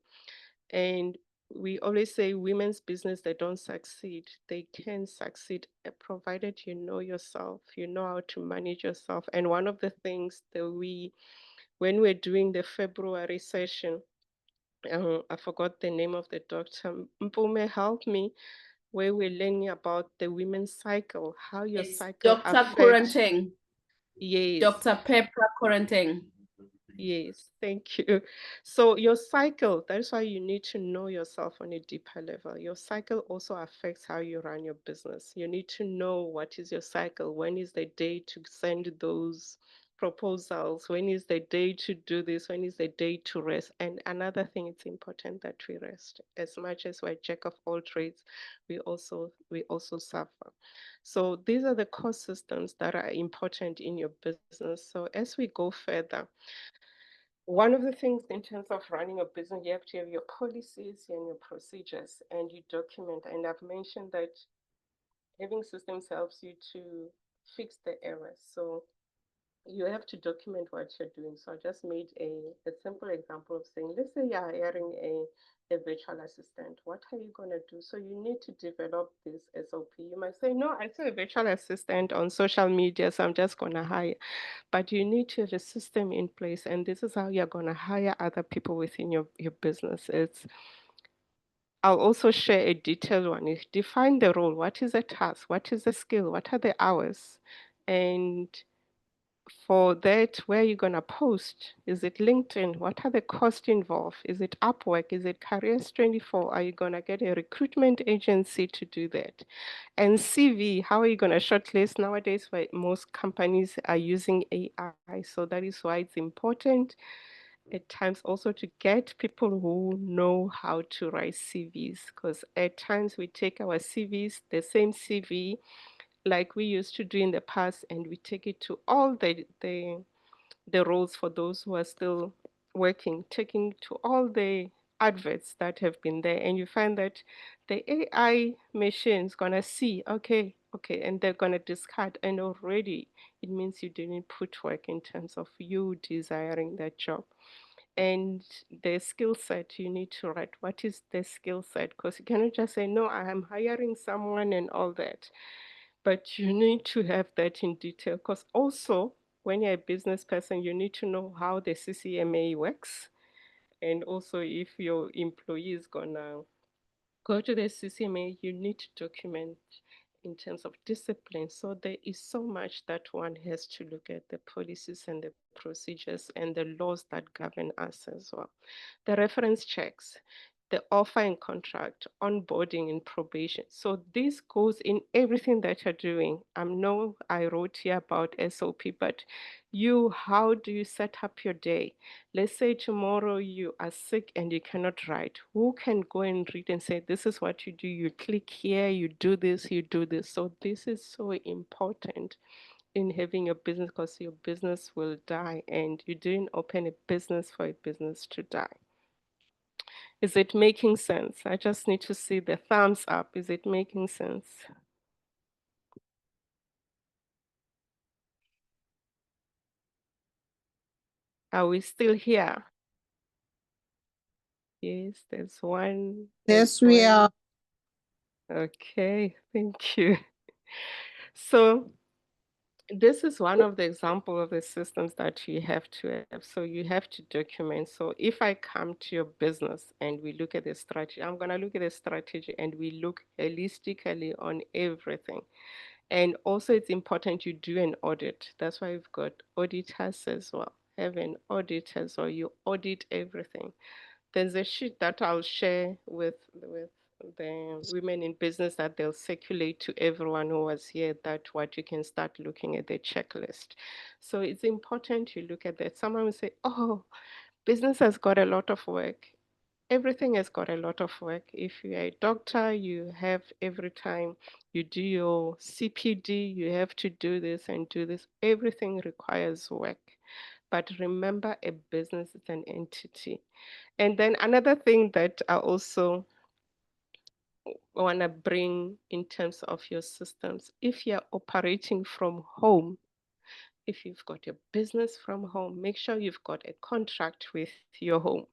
And we always say women's business, they don't succeed. They can succeed provided you know yourself, you know how to manage yourself. And one of the things that when we're doing the February session, I forgot the name of the doctor, Mpume, help me, where we're learning about the women's cycle, how your It's cycle Dr. affects. Kuranteng. Yes. Dr. Pepper Kuranteng. Yes, thank you. So your cycle, that's why you need to know yourself on a deeper level. Your cycle also affects how you run your business. You need to know what is your cycle. When is the day to send those proposals? When is the day to do this? When is the day to rest? And another thing, it's important that we rest. As much as we're jack of all trades, we also suffer. So these are the core systems that are important in your business. So as we go further, one of the things in terms of running a business, you have to have your policies and your procedures, and you document. And I've mentioned that having systems helps you to fix the errors. So you have to document what you're doing. So I just made a simple example of saying, let's say you're hiring a virtual assistant. What are you going to do? So you need to develop this SOP. You might say, no, I saw a virtual assistant on social media, so I'm just going to hire. But you need to have a system in place, and this is how you're going to hire other people within your business. I'll also share a detailed one. Define the role. What is the task? What is the skill? What are the hours? And for that, where are you going to post? Is it LinkedIn? What are the costs involved? Is it Upwork? Is it Careers24? Are you going to get a recruitment agency to do that? And CV, how are you going to shortlist? Nowadays, where most companies are using AI. So that is why it's important at times also to get people who know how to write CVs, because at times we take our CVs, the same CV, like we used to do in the past, and we take it to all the roles for those who are still working, taking to all the adverts that have been there, and you find that the AI machine is gonna see, okay, and they're gonna discard, and already it means you didn't put work in terms of you desiring that job. And the skill set you need to write, what is the skill set? Because you cannot just say, no, I am hiring someone and all that. But you need to have that in detail, because also when you're a business person, you need to know how the CCMA works. And also if your employee is gonna go to the CCMA, you need to document in terms of discipline. So there is so much that one has to look at, the policies and the procedures and the laws that govern us as well. The reference checks, the offer and contract, onboarding and probation. So this goes in everything that you're doing. I know I wrote here about SOP, but how do you set up your day? Let's say tomorrow you are sick and you cannot write. Who can go and read and say, this is what you do? You click here, you do this, you do this. So this is so important in having your business, because your business will die, and you didn't open a business for a business to die. Is it making sense? I just need to see the thumbs up. Is it making sense? Are we still here? Yes, there's one. Yes, we are. Okay, thank you. So this is one of the example of the systems that you have to have. So you have to document. So if I come to your business and we look at the strategy, I'm going to look at the strategy and we look holistically on everything. And also it's important you do an audit. That's why we've got auditors as well. Have an audit as well. You audit everything. There's a sheet that I'll share with the women in business that they'll circulate to everyone who was here, that what you can start looking at the checklist. So it's important you look at that. Someone will say, oh, business has got a lot of work. Everything has got a lot of work. If you're a doctor, you have every time you do your CPD, you have to do this and do this. Everything requires work. But remember, a business is an entity. And then another thing that I also want to bring in terms of your systems, if you're operating from home, if you've got your business from home, make sure you've got a contract with your home,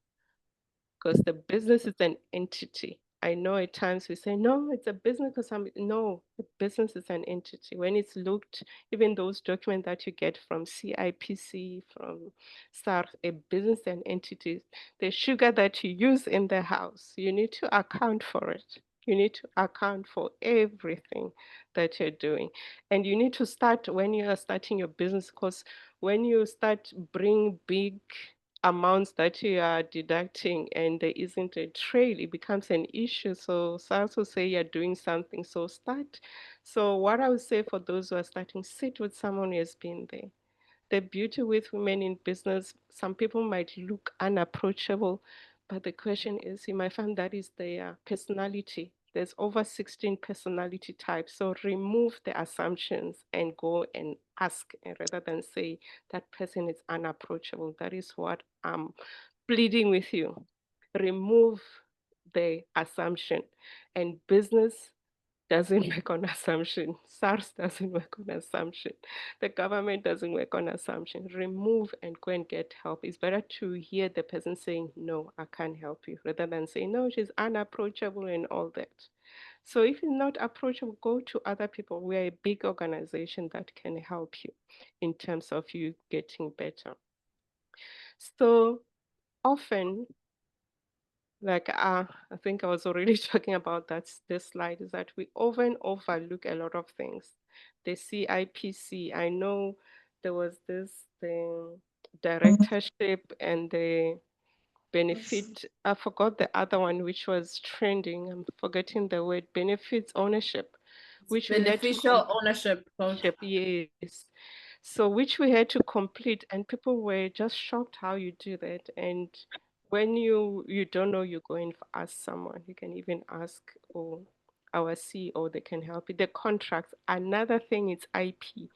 because the business is an entity. I know at times we say, no, it's a business because no, the business is an entity. When it's looked, even those documents that you get from CIPC, from SARS, a business and entities, the sugar that you use in the house, you need to account for it. You need to account for everything that you're doing. And you need to start when you are starting your business, because when you start bring big amounts that you are deducting and there isn't a trail, it becomes an issue. So SARS will say you're doing something, so start. So what I would say for those who are starting, sit with someone who has been there. The beauty with women in business, some people might look unapproachable, but the question is, you might find that is their personality. There's over 16 personality types. So remove the assumptions and go and ask, rather than say that person is unapproachable. That is what I'm pleading with you. Remove the assumption. And business doesn't work on assumption. SARS doesn't work on assumption. The government doesn't work on assumption. Remove and go and get help. It's better to hear the person saying, no, I can't help you, rather than saying, no, she's unapproachable and all that. So if you're not approachable, go to other people. We're a big organization that can help you in terms of you getting better. So often, like I think I was already talking about that, this slide, is that we often overlook a lot of things. The CIPC, I know there was this the directorship and the benefit, I forgot the other one which was trending, I'm forgetting the word, benefits ownership, which we had to Beneficial ownership. yes. So which we had to complete, and people were just shocked how you do that. And when you don't know, you go and ask someone. You can even ask our CEO, they can help you. The contracts. Another thing is IP.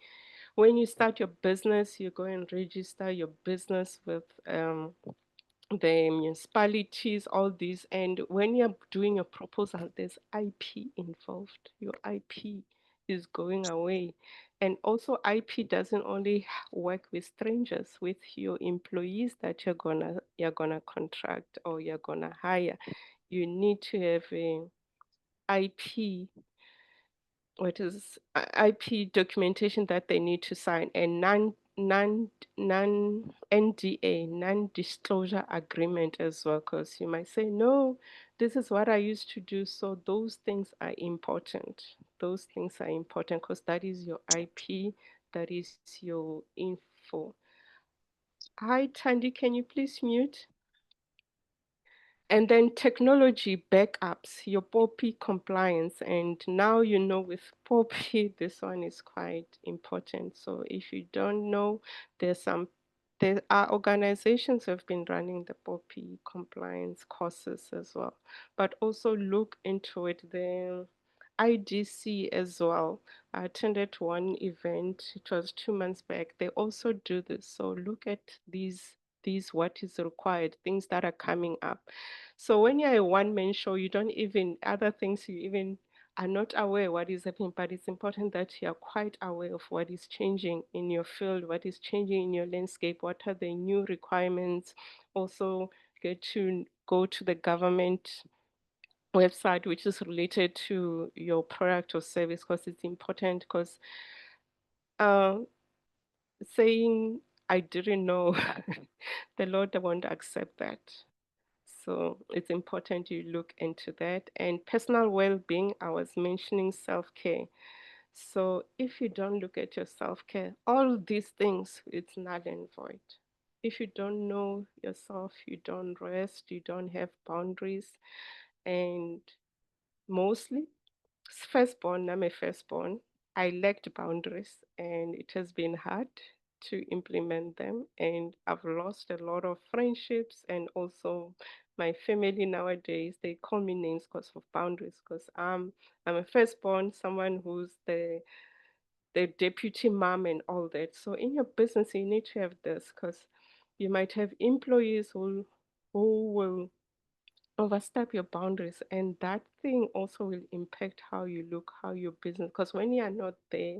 When you start your business, you go and register your business with the municipalities, all these. And when you're doing a proposal, there's IP involved. Your IP is going away. And also IP doesn't only work with strangers, with your employees that you're gonna contract or you're gonna hire. You need to have a IP, what is IP documentation that they need to sign, and non NDA, non-disclosure agreement as well, because you might say, no, this is what I used to do. So those things are important. Those things are important because that is your IP, that is your info. Hi, Tandy, can you please mute? And then technology backups, your POPI compliance. And now you know with POPI, this one is quite important. So if you don't know, there are organizations who have been running the POPI compliance courses as well. But also look into it. The IDC as well. I attended one event, it was 2 months back. They also do this. So look at these what is required, things that are coming up. So when you're a one-man show, you don't even, other things you even are not aware what is happening, but it's important that you are quite aware of what is changing in your field, what is changing in your landscape, what are the new requirements. Also, get to go to the government website which is related to your product or service, because it's important, because saying I didn't know, the Lord won't accept that. So it's important you look into that. And personal well-being, I was mentioning self-care. So if you don't look at your self-care, all these things, it's null and void. If you don't know yourself, you don't rest, you don't have boundaries. And mostly, firstborn, I'm a firstborn. I lacked boundaries, and it has been hard to implement them. And I've lost a lot of friendships, and also my family nowadays, they call me names because of boundaries, because I'm a firstborn, someone who's the deputy mom and all that. So in your business, you need to have this, because you might have employees who will overstep your boundaries, and that thing also will impact how you look, how your business, because when you are not there,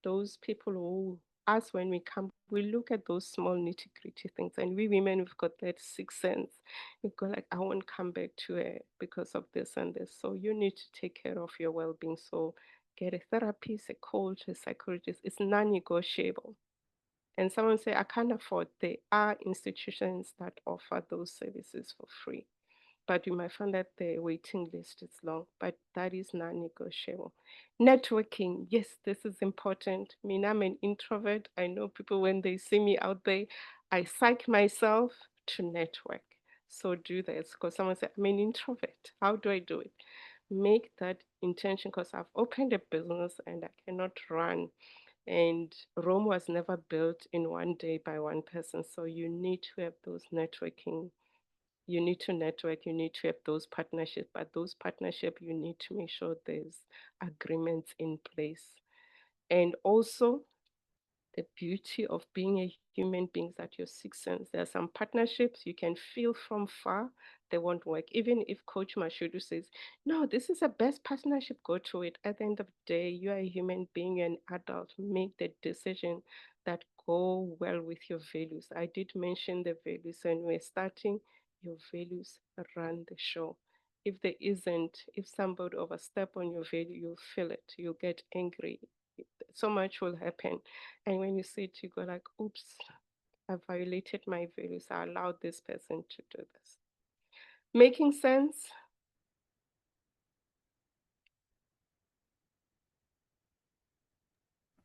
those people who us, when we come, we look at those small nitty-gritty things, and we women, we've got that sixth sense. We go like, I won't come back to it because of this and this. So you need to take care of your well-being. So get a therapist, a coach, a psychologist. It's non-negotiable. And someone say, I can't afford. There are institutions that offer those services for free, but you might find that the waiting list is long, but that is non-negotiable. Networking, yes, this is important. I mean, I'm an introvert. I know people, when they see me out there, I psych myself to network. So do this, because someone said, I'm an introvert. How do I do it? Make that intention, because I've opened a business and I cannot run. And Rome was never built in one day by one person. So you need to have those networking, you need to network, you need to have those partnerships, but those partnerships, you need to make sure there's agreements in place. And also, the beauty of being a human being is that your sixth sense. There are some partnerships you can feel from far, they won't work. Even if Coach Mashudu says, no, this is the best partnership, go to it. At the end of the day, you are a human being, you're an adult. Make the decision that go well with your values. I did mention the values when we're starting. Your values run the show. If there isn't, if somebody overstep on your value, you'll feel it. You'll get angry. So much will happen. And when you see it, you go like, oops, I violated my values. I allowed this person to do this. Making sense?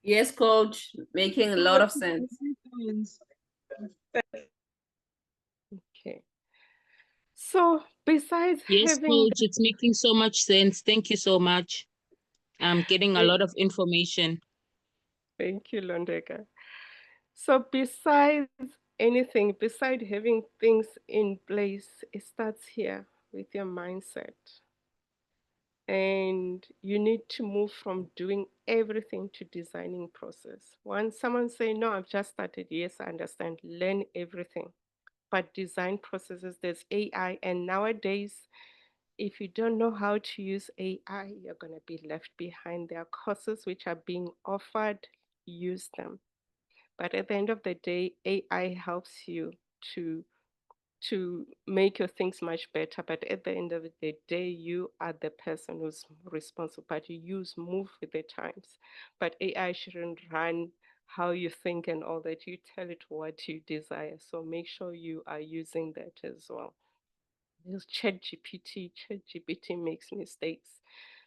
Yes, coach, making a lot of sense. Okay. So besides Yes, having coach, it's making so much sense. Thank you so much. I'm getting a lot of information. Thank you, Londeka. So besides anything, besides having things in place, it starts here with your mindset. And you need to move from doing everything to designing process. Once someone say, no, I've just started, yes, I understand, learn everything. But design processes, there's AI, and nowadays, if you don't know how to use AI, you're going to be left behind. There are courses which are being offered, use them. But at the end of the day, AI helps you to make your things much better. But at the end of the day, you are the person who's responsible. But you move with the times. But AI shouldn't run how you think and all that. You tell it what you desire. So make sure you are using that as well. There's ChatGPT makes mistakes.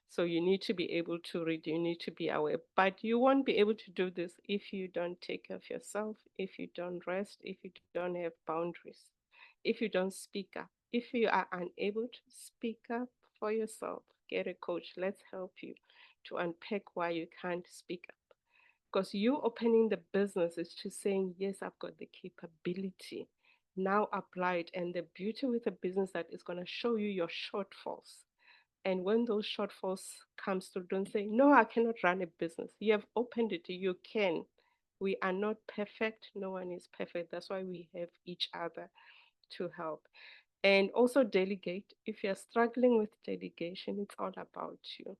So you need to be able to read, you need to be aware. But you won't be able to do this if you don't take care of yourself, if you don't rest, if you don't have boundaries, if you don't speak up. If you are unable to speak up for yourself, get a coach. Let's help you to unpack why you can't speak up. Because you opening the business is just saying, yes, I've got the capability. Now apply it. And the beauty with a business that is going to show you your shortfalls. And when those shortfalls comes through, don't say, no, I cannot run a business. You have opened it, you can. We are not perfect. No one is perfect. That's why we have each other to help. And also delegate. If you're struggling with delegation, it's all about you.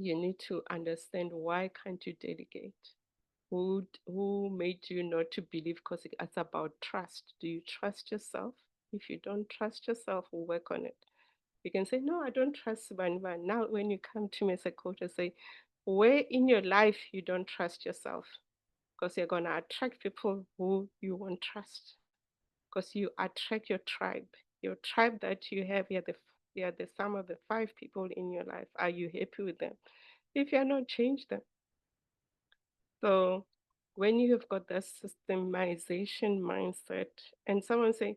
you need to understand why can't you delegate? Who made you not to believe? Because it's about trust. Do you trust yourself? If you don't trust yourself, we'll work on it. You can say, no, I don't trust Banban. Now, when you come to me as a coach, I say, where in your life you don't trust yourself? Because you're going to attract people who you won't trust. Because you attract your tribe. Your tribe that you have, you're the sum of the 5 people in your life. Are you happy with them? If you're not, change them. So when you have got that systemization mindset, and someone say,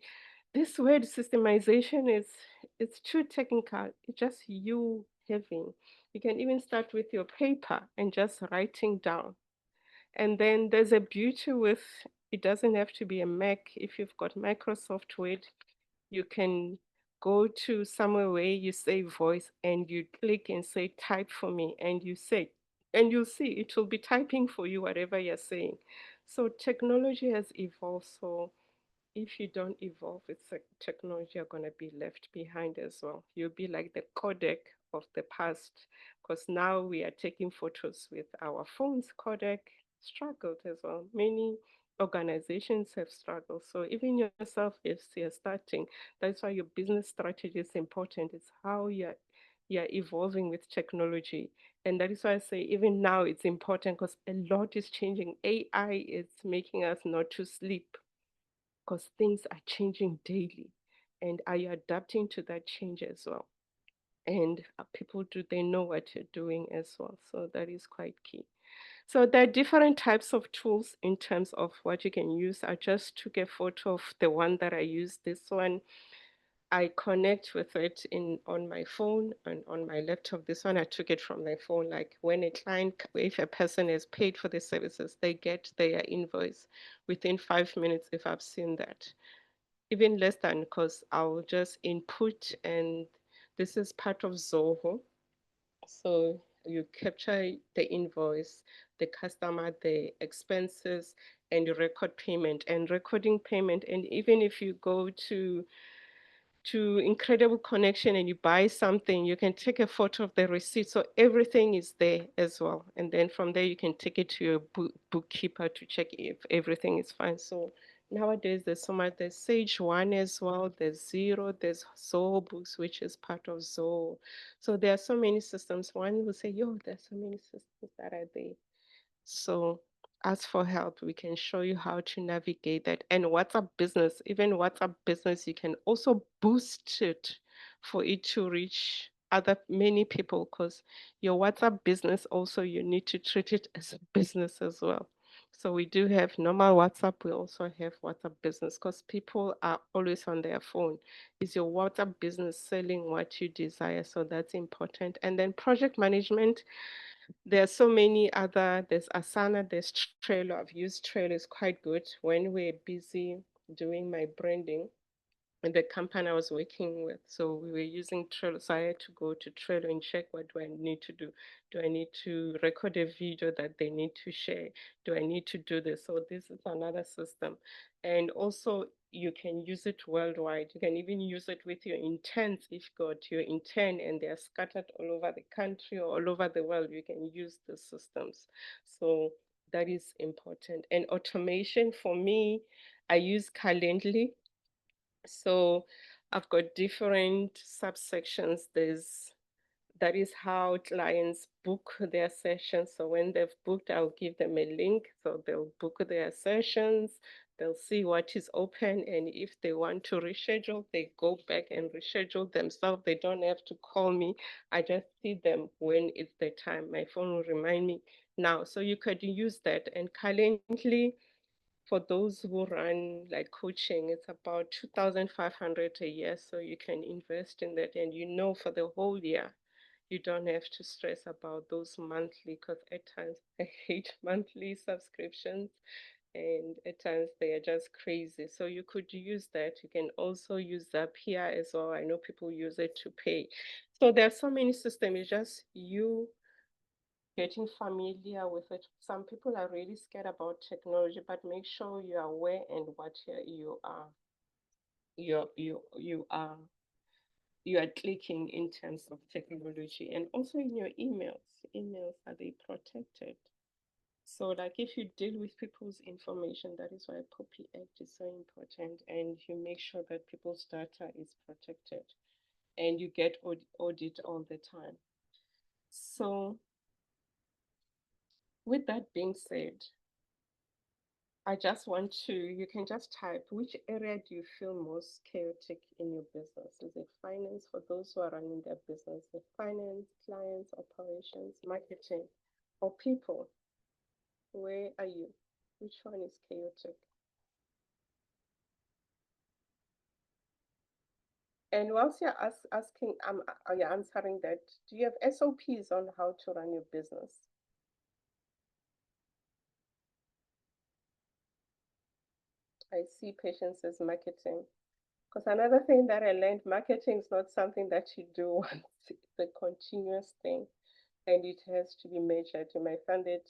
this word systemization is, it's too technical. It's just you having. You can even start with your paper and just writing down. And then there's a beauty with, it doesn't have to be a Mac. If you've got Microsoft Word, you can go to somewhere where you say voice and you click and say type for me, and you say, and you'll see it will be typing for you whatever you're saying. So technology has evolved. So if you don't evolve with technology, you're going to be left behind as well. You'll be like the codec of the past, because now we are taking photos with our phones. Codec struggled as well. Many organizations have struggled. So even yourself, if you're starting, that's why your business strategy is important. It's how you're evolving with technology. And that is why I say even now it's important, because a lot is changing. AI is making us not to sleep, because things are changing daily. And are you adapting to that change as well? And people, do they know what you're doing as well? So that is quite key. So there are different types of tools in terms of what you can use. I just took a photo of the one that I use. This one, I connect with it on my phone and on my laptop. This one, I took it from my phone. Like when a client, if a person is paid for the services, they get their invoice within 5 minutes if I've seen that. Even less than, because I'll just input, and this is part of Zoho. So you capture the invoice, the customer, the expenses, and you record payment and recording payment. And even if you go to Incredible Connection and you buy something, you can take a photo of the receipt. So everything is there as well. And then from there, you can take it to your bookkeeper to check if everything is fine. So nowadays, there's so much. There's Sage One as well. There's Zero. There's Zoho Books, which is part of Zoho. So there are so many systems. One will say, yo, there's so many systems that are there. So ask for help. We can show you how to navigate that. And WhatsApp Business, even WhatsApp Business, you can also boost it for it to reach many people, because your WhatsApp Business also, you need to treat it as a business as well. So we do have normal WhatsApp. We also have WhatsApp Business, because people are always on their phone. Is your WhatsApp Business selling what you desire? So that's important. And then project management. There are so many other, there's Asana, there's Trello. I've used Trello, it's quite good. When we're busy doing my branding, the company I was working with, so we were using Trello. So I had to go to Trello and check, what do I need to do? Do I need to record a video that they need to share? Do I need to do this? So this is another system. And also you can use it worldwide. You can even use it with your interns. If you got your intern and they're scattered all over the country or all over the world, you can use the systems. So that is important. And automation, for me, I use Calendly. So I've got different subsections. That is how clients book their sessions. So when they've booked, I'll give them a link. So they'll book their sessions, they'll see what is open. And if they want to reschedule, they go back and reschedule themselves. They don't have to call me. I just see them when it's the time. My phone will remind me now. So you could use that. And Calendly, for those who run like coaching, it's about 2,500 a year. So you can invest in that, and for the whole year, you don't have to stress about those monthly, because at times I hate monthly subscriptions, and at times they are just crazy. So you could use that. You can also use Zapier as well. I know people use it to pay. So there are so many systems. It's just you getting familiar with it. Some people are really scared about technology, but make sure you are aware and what you are you are clicking in terms of technology, and also in your emails, are they protected? So like if you deal with people's information, that is why POPI Act is so important, and you make sure that people's data is protected and you get audit all the time. So with that being said, I just want to, you can just type, which area do you feel most chaotic in your business? Is it finance for those who are running their business? Is it finance, clients, operations, marketing, or people? Where are you? Which one is chaotic? And whilst you're asking, you're answering that, do you have SOPs on how to run your business? I see patience as marketing. Because another thing that I learned, marketing is not something that you do once, it's a continuous thing, and it has to be measured. You might find that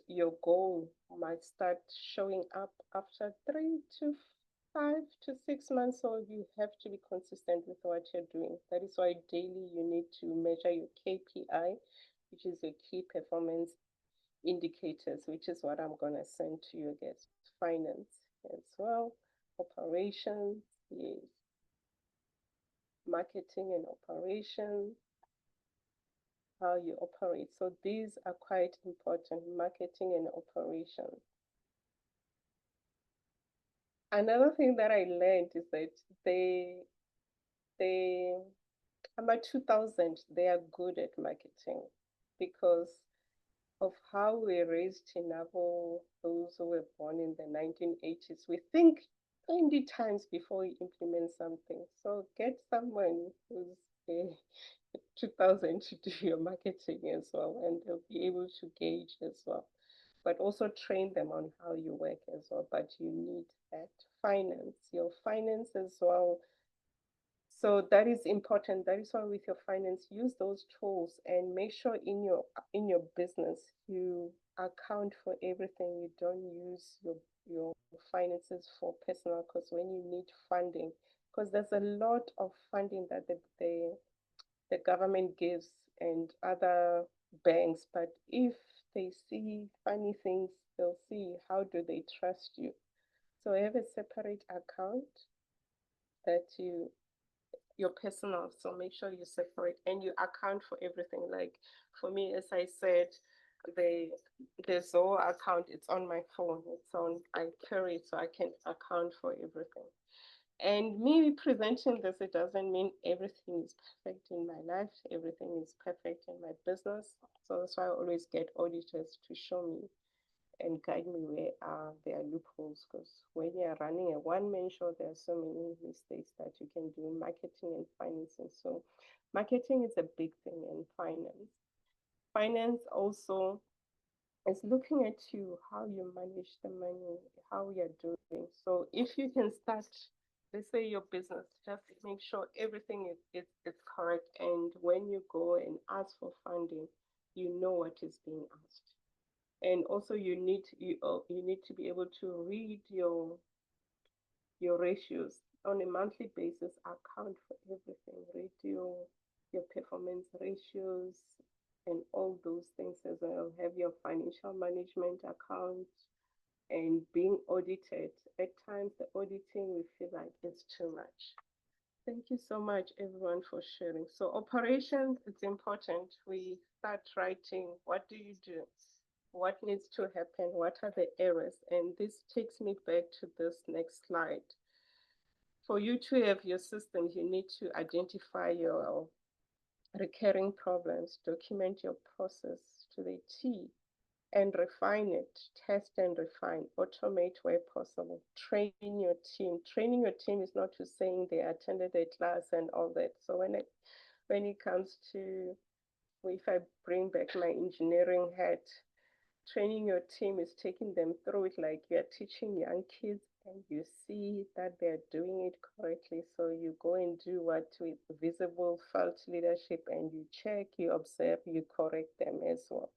your goal might start showing up after 3 to 5 to 6 months, so you have to be consistent with what you're doing. That is why daily you need to measure your KPI, which is your key performance indicators, which is what I'm going to send to you guys. Finance as well, operations, yes, marketing and operations, how you operate. So these are quite important, marketing and operations. Another thing that I learned is that they about 2000, they are good at marketing because of how we raised Tinabo, those who were born in the 1980s. We think 20 times before we implement something. So get someone who's 2000 to do your marketing as well, and they'll be able to gauge as well. But also train them on how you work as well. But you need that finance, your finance as well. So that is important. That is why with your finance, use those tools and make sure in your business you account for everything. You don't use your finances for personal, because when you need funding, because there's a lot of funding that the government gives and other banks, but if they see funny things, they'll see how do they trust you. So have a separate account that your personal, so make sure you separate and you account for everything. Like for me, as I said, the Zoho account, it's on my phone, I carry it so I can account for everything. And me presenting this, it doesn't mean everything is perfect in my life, everything is perfect in my business. So that's why I always get auditors to show me and guide me where there are loopholes, because when you're running a one-man show, there are so many mistakes that you can do in marketing and finance. And so marketing is a big thing in finance. Finance also is looking at you, how you manage the money, how you're doing. So if you can start, let's say your business, just make sure everything is correct. And when you go and ask for funding, you know what is being asked. And also you need to be able to read your ratios on a monthly basis, account for everything, read your performance ratios and all those things as well. Have your financial management account and being audited. At times the auditing we feel like it's too much. Thank you so much, everyone, for sharing. So operations, it's important. We start writing, what do you do? What needs to happen? What are the errors? And this takes me back to this next slide. For you to have your systems, you need to identify your recurring problems, document your process to the T, and refine it, test and refine, automate where possible, train your team. Training your team is not just saying they attended a class and all that. So when it comes to, if I bring back my engineering hat, training your team is taking them through it like you're teaching young kids, and you see that they're doing it correctly. So you go and do what with visible felt leadership, and you check, you observe, you correct them as well.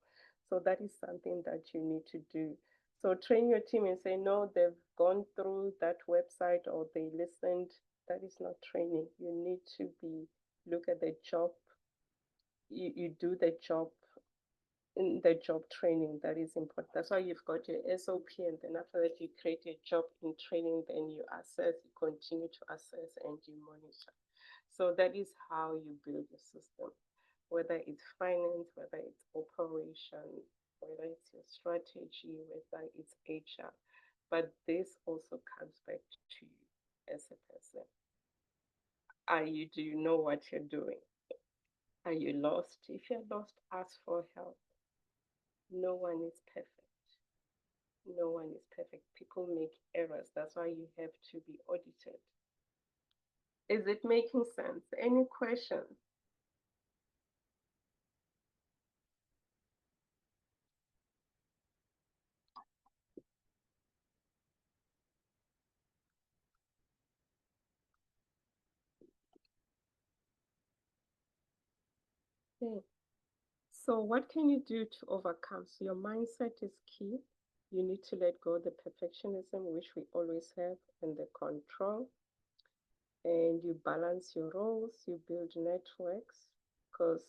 So that is something that you need to do. So train your team and say, no, they've gone through that website or they listened. That is not training. You need to be look at the job, you do the job in the job training. That is important. That's why you've got your SOP, and then after that you create a job in training, then you assess, you continue to assess, and you monitor. So that is how you build your system, whether it's finance, whether it's operation, whether it's your strategy, whether it's HR. But this also comes back to you as a person. Do you know what you're doing? Are you lost? If you're lost, ask for help. No one is perfect. No one is perfect. People make errors. That's why you have to be audited. Is it making sense? Any questions? Okay. So what can you do to overcome? So your mindset is key. You need to let go of the perfectionism, which we always have, and the control. And you balance your roles, you build networks, because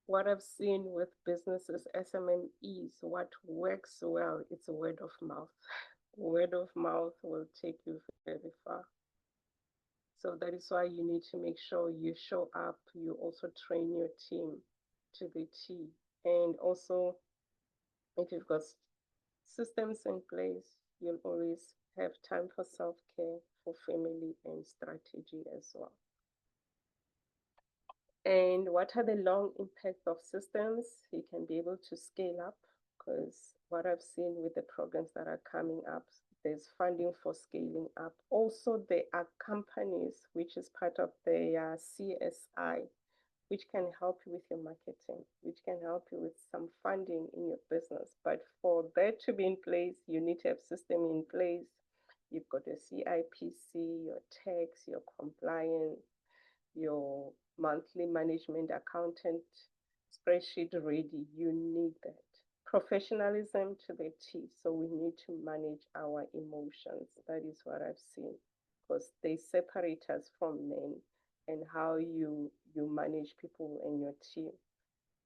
what I've seen with businesses, SMMEs, what works well, it's word of mouth. Word of mouth will take you very far. So that is why you need to make sure you show up. You also train your team to the T. And also, if you've got systems in place, you'll always have time for self-care, for family, and strategy as well. And what are the long impact of systems? You can be able to scale up, because what I've seen with the programs that are coming up, there's funding for scaling up. Also, there are companies which is part of the CSI, which can help you with your marketing, which can help you with some funding in your business. But for that to be in place, you need to have system in place. You've got your CIPC, your tax, your compliance, your monthly management accountant spreadsheet ready. You need that. Professionalism to the T. So we need to manage our emotions. That is what I've seen, because they separate us from men, and how you manage people in your team.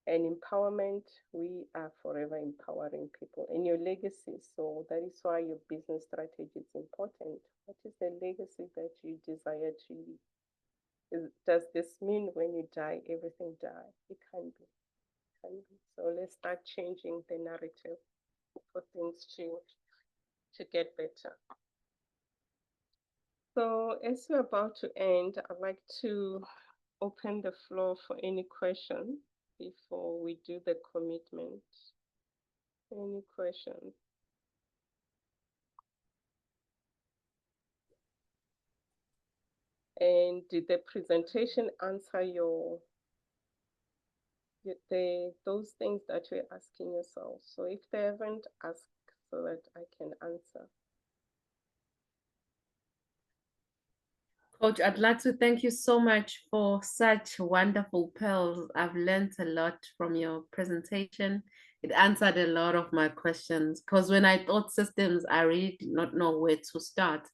And empowerment, we are forever empowering people, and your legacy. So that is why your business strategy is important. What is the legacy that you desire to leave? Does this mean when you die, everything die? It can be. So let's start changing the narrative for things to get better. So as we're about to end, I'd like to open the floor for any questions before we do the commitment. Any questions? And did the presentation answer those things that you're asking yourself? So if they haven't, ask so that I can answer. Coach, I'd like to thank you so much for such wonderful pearls. I've learned a lot from your presentation. It answered a lot of my questions, because when I thought systems, I really did not know where to start,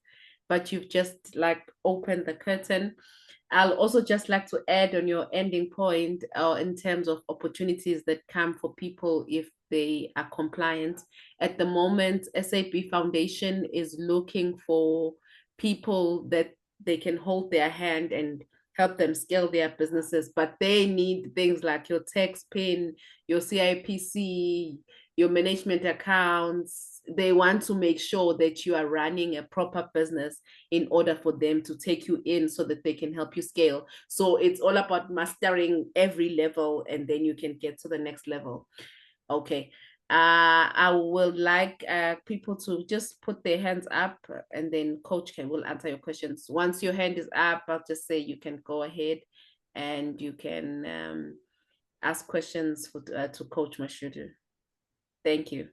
but you've just like opened the curtain. I'll also just like to add on your ending point in terms of opportunities that come for people if they are compliant. At the moment, SAP Foundation is looking for people that they can hold their hand and help them scale their businesses, but they need things like your tax pin, your CIPC, your management accounts. They want to make sure that you are running a proper business in order for them to take you in so that they can help you scale. So it's all about mastering every level, and then you can get to the next level. Okay. I would like people to just put their hands up, and then Coach will answer your questions. Once your hand is up, I'll just say you can go ahead and you can ask questions to Coach Mashudu. Thank you.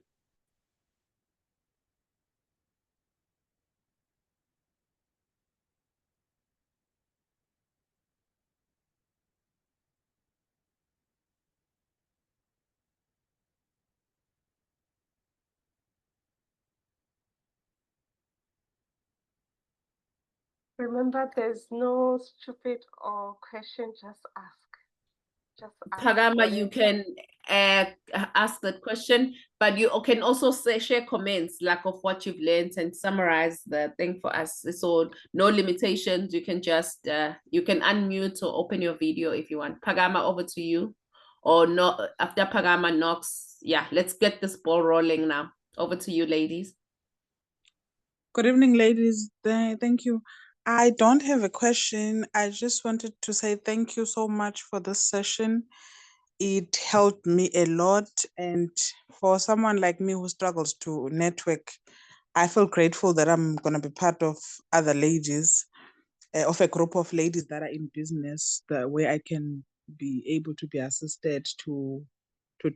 Remember, there's no stupid or question, just ask. Just ask. Pagama, you whatever. can ask that question, but you can also share comments like of what you've learned and summarize the thing for us. So no limitations. You can just you can unmute or open your video if you want. Pagama, over to you. Or no, after Pagama knocks, yeah, let's get this ball rolling now. Over to you, ladies. Good evening, ladies. Thank you. I don't have a question. I just wanted to say thank you so much for this session. It helped me a lot. And for someone like me who struggles to network, I feel grateful that I'm going to be part of other ladies, of a group of ladies that are in business, where I can be able to be assisted to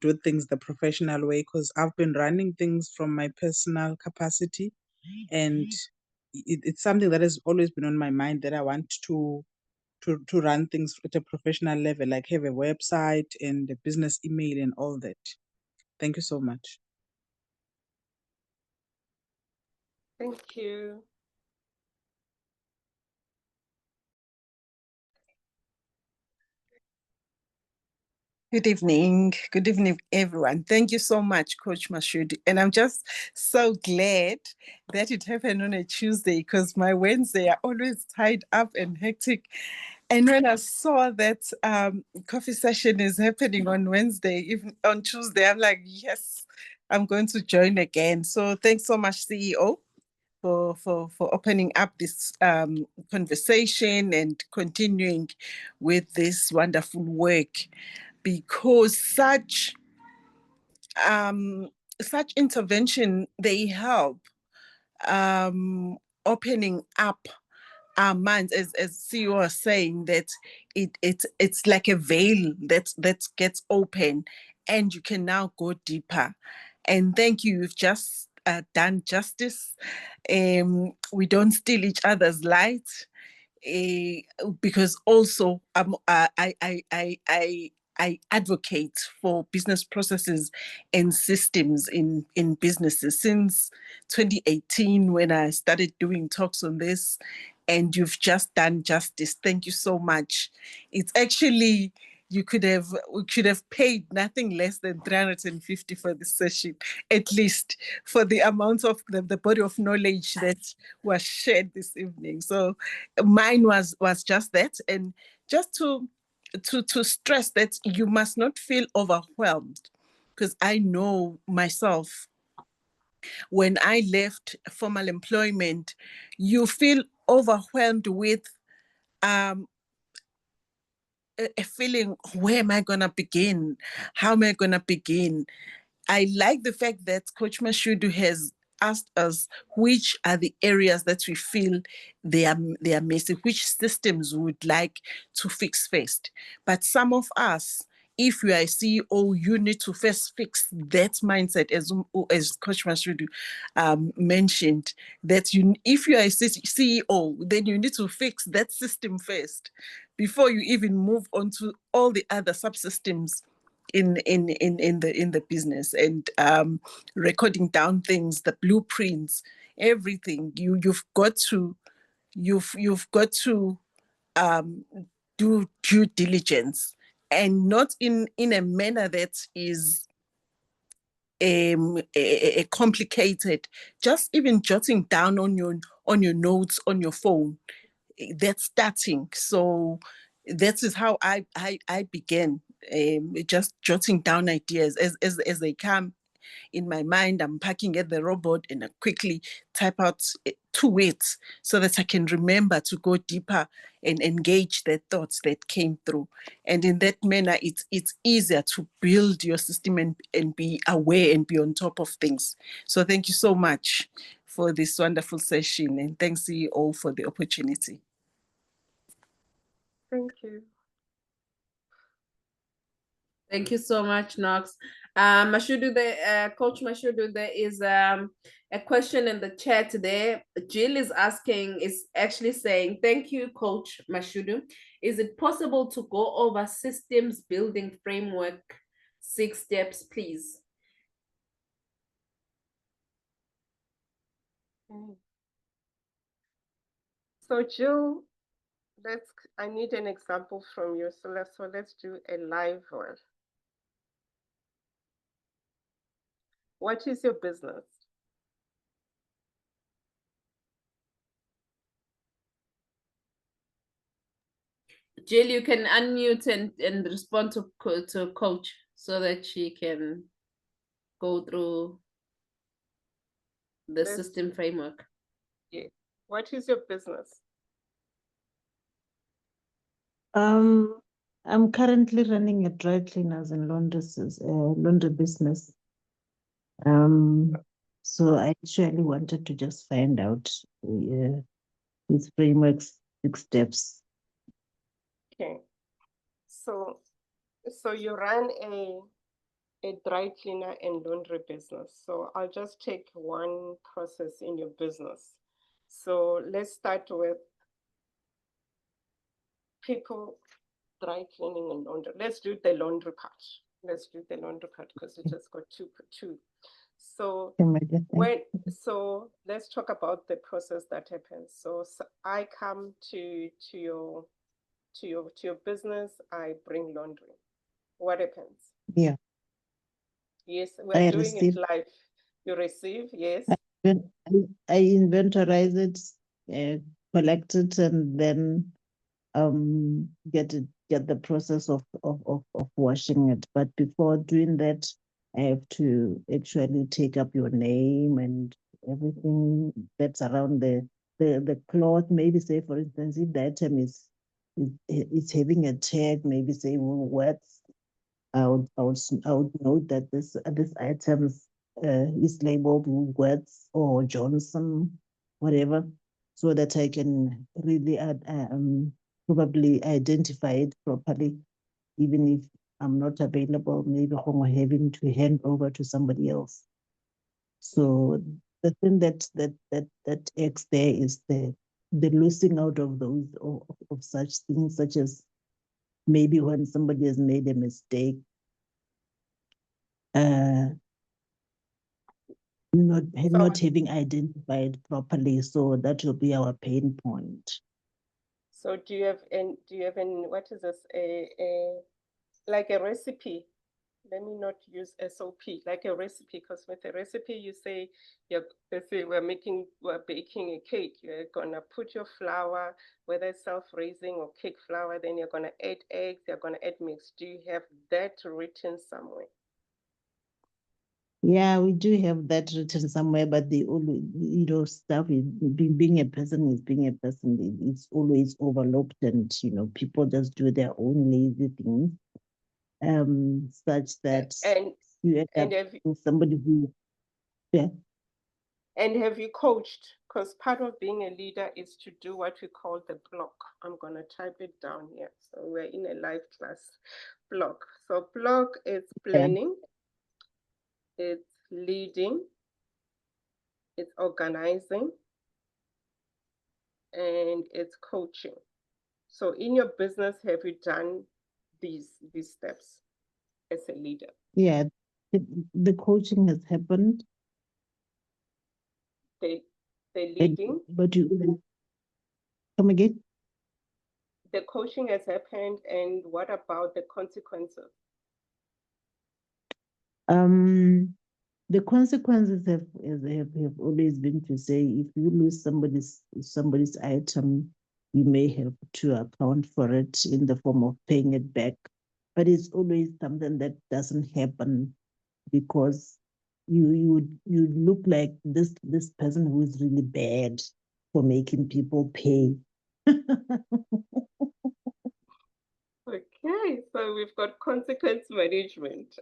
do things the professional way, because I've been running things from my personal capacity, and it's something that has always been on my mind, that I want to run things at a professional level, like have a website and a business email and all that. Thank you so much. Thank you. Good evening. Good evening, everyone. Thank you so much, Coach Mashudu. And I'm just so glad that it happened on a Tuesday, because my Wednesday are always tied up and hectic. And when I saw that coffee session is happening on Wednesday, even on Tuesday, I'm like, yes, I'm going to join again. So thanks so much, CEO, for opening up this conversation and continuing with this wonderful work, because such intervention, they help opening up our minds, as CEO was saying, that it's like a veil that gets open, and you can now go deeper. And thank you, you've just done justice. We don't steal each other's light, because also I advocate for business processes and systems in businesses since 2018, when I started doing talks on this, and you've just done justice. Thank you so much. It's actually, we could have paid nothing less than 350 for this session, at least for the amount of the body of knowledge that was shared this evening. So mine was just that, and just to stress that you must not feel overwhelmed, because I know myself, when I left formal employment, you feel overwhelmed with a feeling, where am I going to begin? How am I going to begin? I like the fact that Coach Mashudu has asked us which are the areas that we feel they are missing, which systems we would like to fix first. But some of us, if you are a CEO, you need to first fix that mindset, as Coach Mashudu mentioned, that if you are a CEO, then you need to fix that system first before you even move on to all the other subsystems in the business, and recording down things, the blueprints, everything. You've got to do due diligence, and not in a manner that is complicated. Just even jotting down on your notes on your phone, that's starting. So that is how I began, just jotting down ideas as they come in my mind. I'm parking at the robot, and I quickly type out 2 words so that I can remember to go deeper and engage the thoughts that came through. And in that manner, it's easier to build your system and be aware and be on top of things. So thank you so much for this wonderful session, and thanks CEO for the opportunity. Thank you. Thank you so much, Knox. Mashudu, Coach Mashudu, there is a question in the chat today. Jill is actually saying, thank you, Coach Mashudu. Is it possible to go over systems building framework 6 steps, please? So Jill, I need an example from you. So let's do a live one. What is your business? Jill, you can unmute and respond to Coach so that she can go through the system framework. Yeah. What is your business? I'm currently running a dry cleaners and laundry business. So I actually wanted to just find out these frameworks, 6 steps. Okay. So you run a dry cleaner and laundry business. So I'll just take one process in your business. So let's start with people dry cleaning and laundry. Let's do the laundry part. Let's do the laundry part because we just got two. So let's talk about the process that happens. So I come to your business, I bring laundry. What happens? Yeah. Yes, we're doing it live. You receive, yes. I inventorize it, collect it, and then get the process of washing it. But before doing that, I have to actually take up your name and everything that's around the cloth. Maybe say, for instance, if the item is having a tag, maybe say Woolworths, I would note that this item is labeled Woolworths or Johnson, whatever, so that I can really probably identify it properly, even if I'm not available, maybe having to hand over to somebody else. So the thing that acts there is the losing out of those of such things, such as maybe when somebody has made a mistake, not having identified properly. So that will be our pain point. So do you have what is this, like a recipe? Let me not use SOP, like a recipe, because with a recipe you say, let's say we're baking a cake. You're gonna put your flour, whether it's self-raising or cake flour, then you're gonna add eggs, you're gonna add mix. Do you have that written somewhere? Yeah, we do have that written somewhere, but the stuff is being a person is being a person. It's always overlooked, and people just do their own lazy things, such that you end up with somebody who, yeah. And have you coached? Because part of being a leader is to do what we call the block. I'm gonna type it down here. So we're in a live class. Block. So block is planning. It's leading, it's organizing, and it's coaching. So in your business, have you done these steps as a leader? Yeah, the coaching has happened. The leading. But you come again? The coaching has happened, and what about the consequences? The consequences have always been to say, if you lose somebody's item, you may have to account for it in the form of paying it back. But it's always something that doesn't happen because you look like this person who is really bad for making people pay. Okay, so we've got consequence management,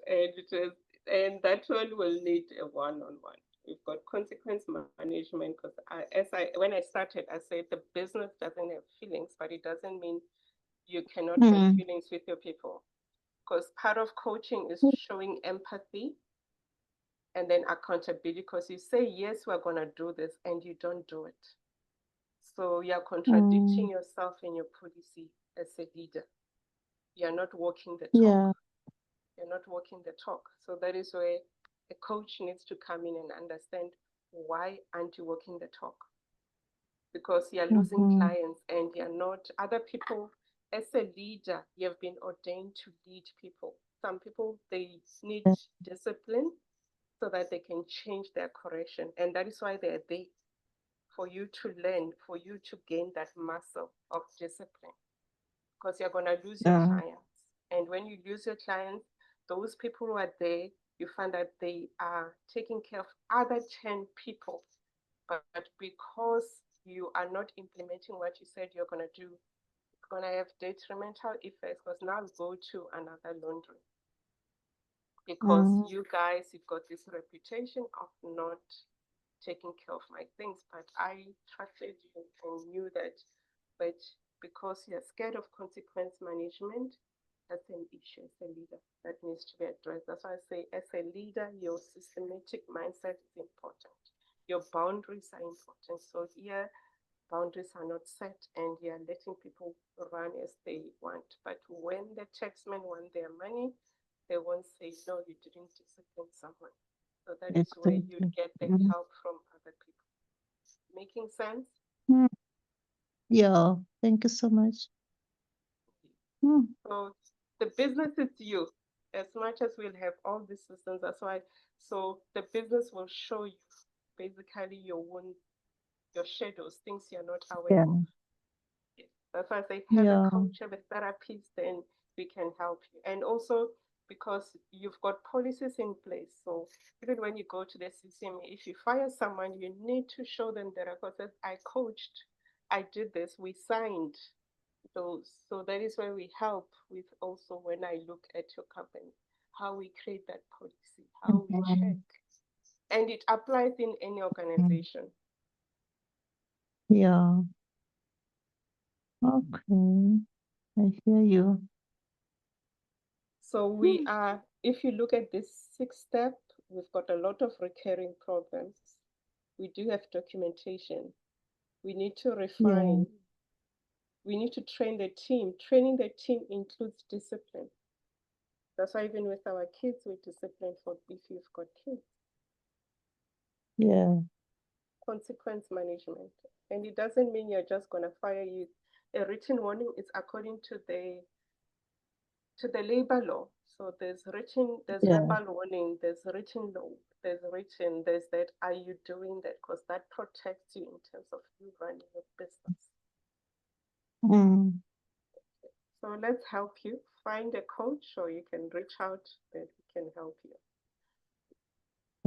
and that one will need a one-on-one. We've got consequence management because when I started, I said the business doesn't have feelings, but it doesn't mean you cannot have feelings with your people. Because part of coaching is showing empathy and then accountability. Because you say yes, we're gonna do this, and you don't do it. So you're contradicting yourself in your policy as a leader. You're not walking the talk. Yeah. You're not walking the talk. So that is where a coach needs to come in and understand, why aren't you walking the talk? because you're losing clients and you're not, other people, as a leader, you have been ordained to lead people. Some people, they need discipline so that they can change their correction. And that is why they're there, for you to learn, for you to gain that muscle of discipline, because you're going to lose your clients. And when you lose your clients, those people who are there, you find that they are taking care of other 10 people. But because you are not implementing what you said you're going to do, it's going to have detrimental effects, because now you go to another laundry. Because you guys, you've got this reputation of not taking care of my things, but I trusted you and knew that, but because you're scared of consequence management, that's an issue as a leader that needs to be addressed. That's why I say, as a leader, your systematic mindset is important. Your boundaries are important. So here, boundaries are not set and you're letting people run as they want. But when the taxmen want their money, they won't say, no, you didn't discipline someone. So that is where you get the help from other people. Making sense? Yeah, thank you so much. So the business is you. As much as we'll have all these systems, that's why. So the business will show you basically your shadows, things you're not aware of. Yes. That's why I say have a coach, have a therapist, then we can help you. And also because you've got policies in place. So even when you go to the CCMA, if you fire someone, you need to show them the record that I coached, I did this, we signed those. So that is where we help with also when I look at your company, how we create that policy, how we check. And it applies in any organization. Yeah. Okay. I hear you. So we are, if you look at this 6th step, we've got a lot of recurring problems. We do have documentation. We need to refine. We need to train the team. Training the team includes discipline. That's why even with our kids, we discipline for if you've got kids. Yeah. Consequence management. And it doesn't mean you're just going to fire you. A written warning is according to the labor law. So there's verbal warning, there's written law, there's that, are you doing that? Because that protects you in terms of you running your business. So let's help you. Find a coach or you can reach out that we can help you.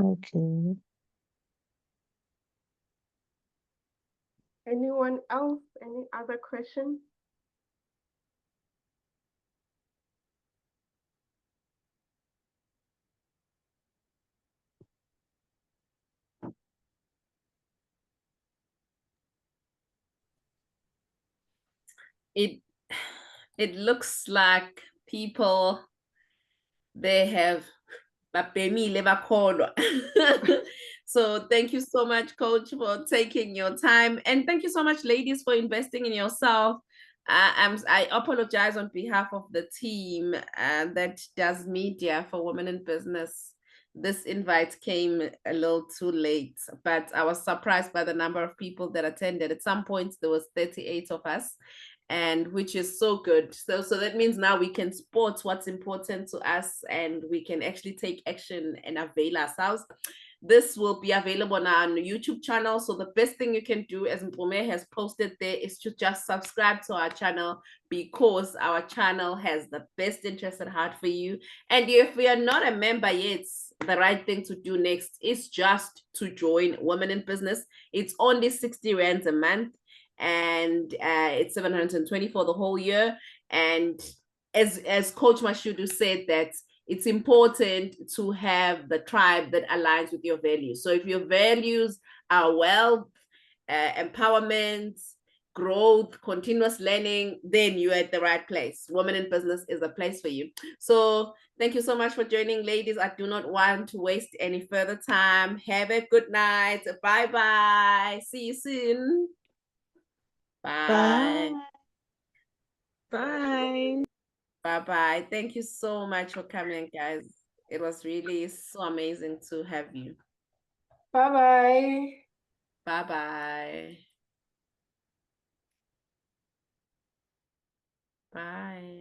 Okay. Anyone else? Any other question? It looks like people, they have so thank you so much, Coach, for taking your time, and thank you so much, ladies, for investing in yourself. I apologize on behalf of the team that does media for Women in Business. This invite came a little too late, but I was surprised by the number of people that attended. At some point, there was 38 of us, and which is so good. So that means now we can spot what's important to us and we can actually take action and avail ourselves. This will be available on our YouTube channel. So the best thing you can do, as Mpome has posted there, is to just subscribe to our channel, because our channel has the best interest at heart for you. And if we are not a member yet, the right thing to do next is just to join Women in Business. It's only 60 rands a month, and it's 720 for the whole year. And as Coach Mashudu said, that it's important to have the tribe that aligns with your values. So if your values are wealth, empowerment, growth, continuous learning, then you're at the right place. Women in Business is a place for you. So thank you so much for joining, ladies. I do not want to waste any further time. Have a good night. Bye-bye. See you soon. Bye. Bye. Bye-bye. Thank you so much for coming, guys. It was really so amazing to have you. Bye-bye. Bye-bye. Bye.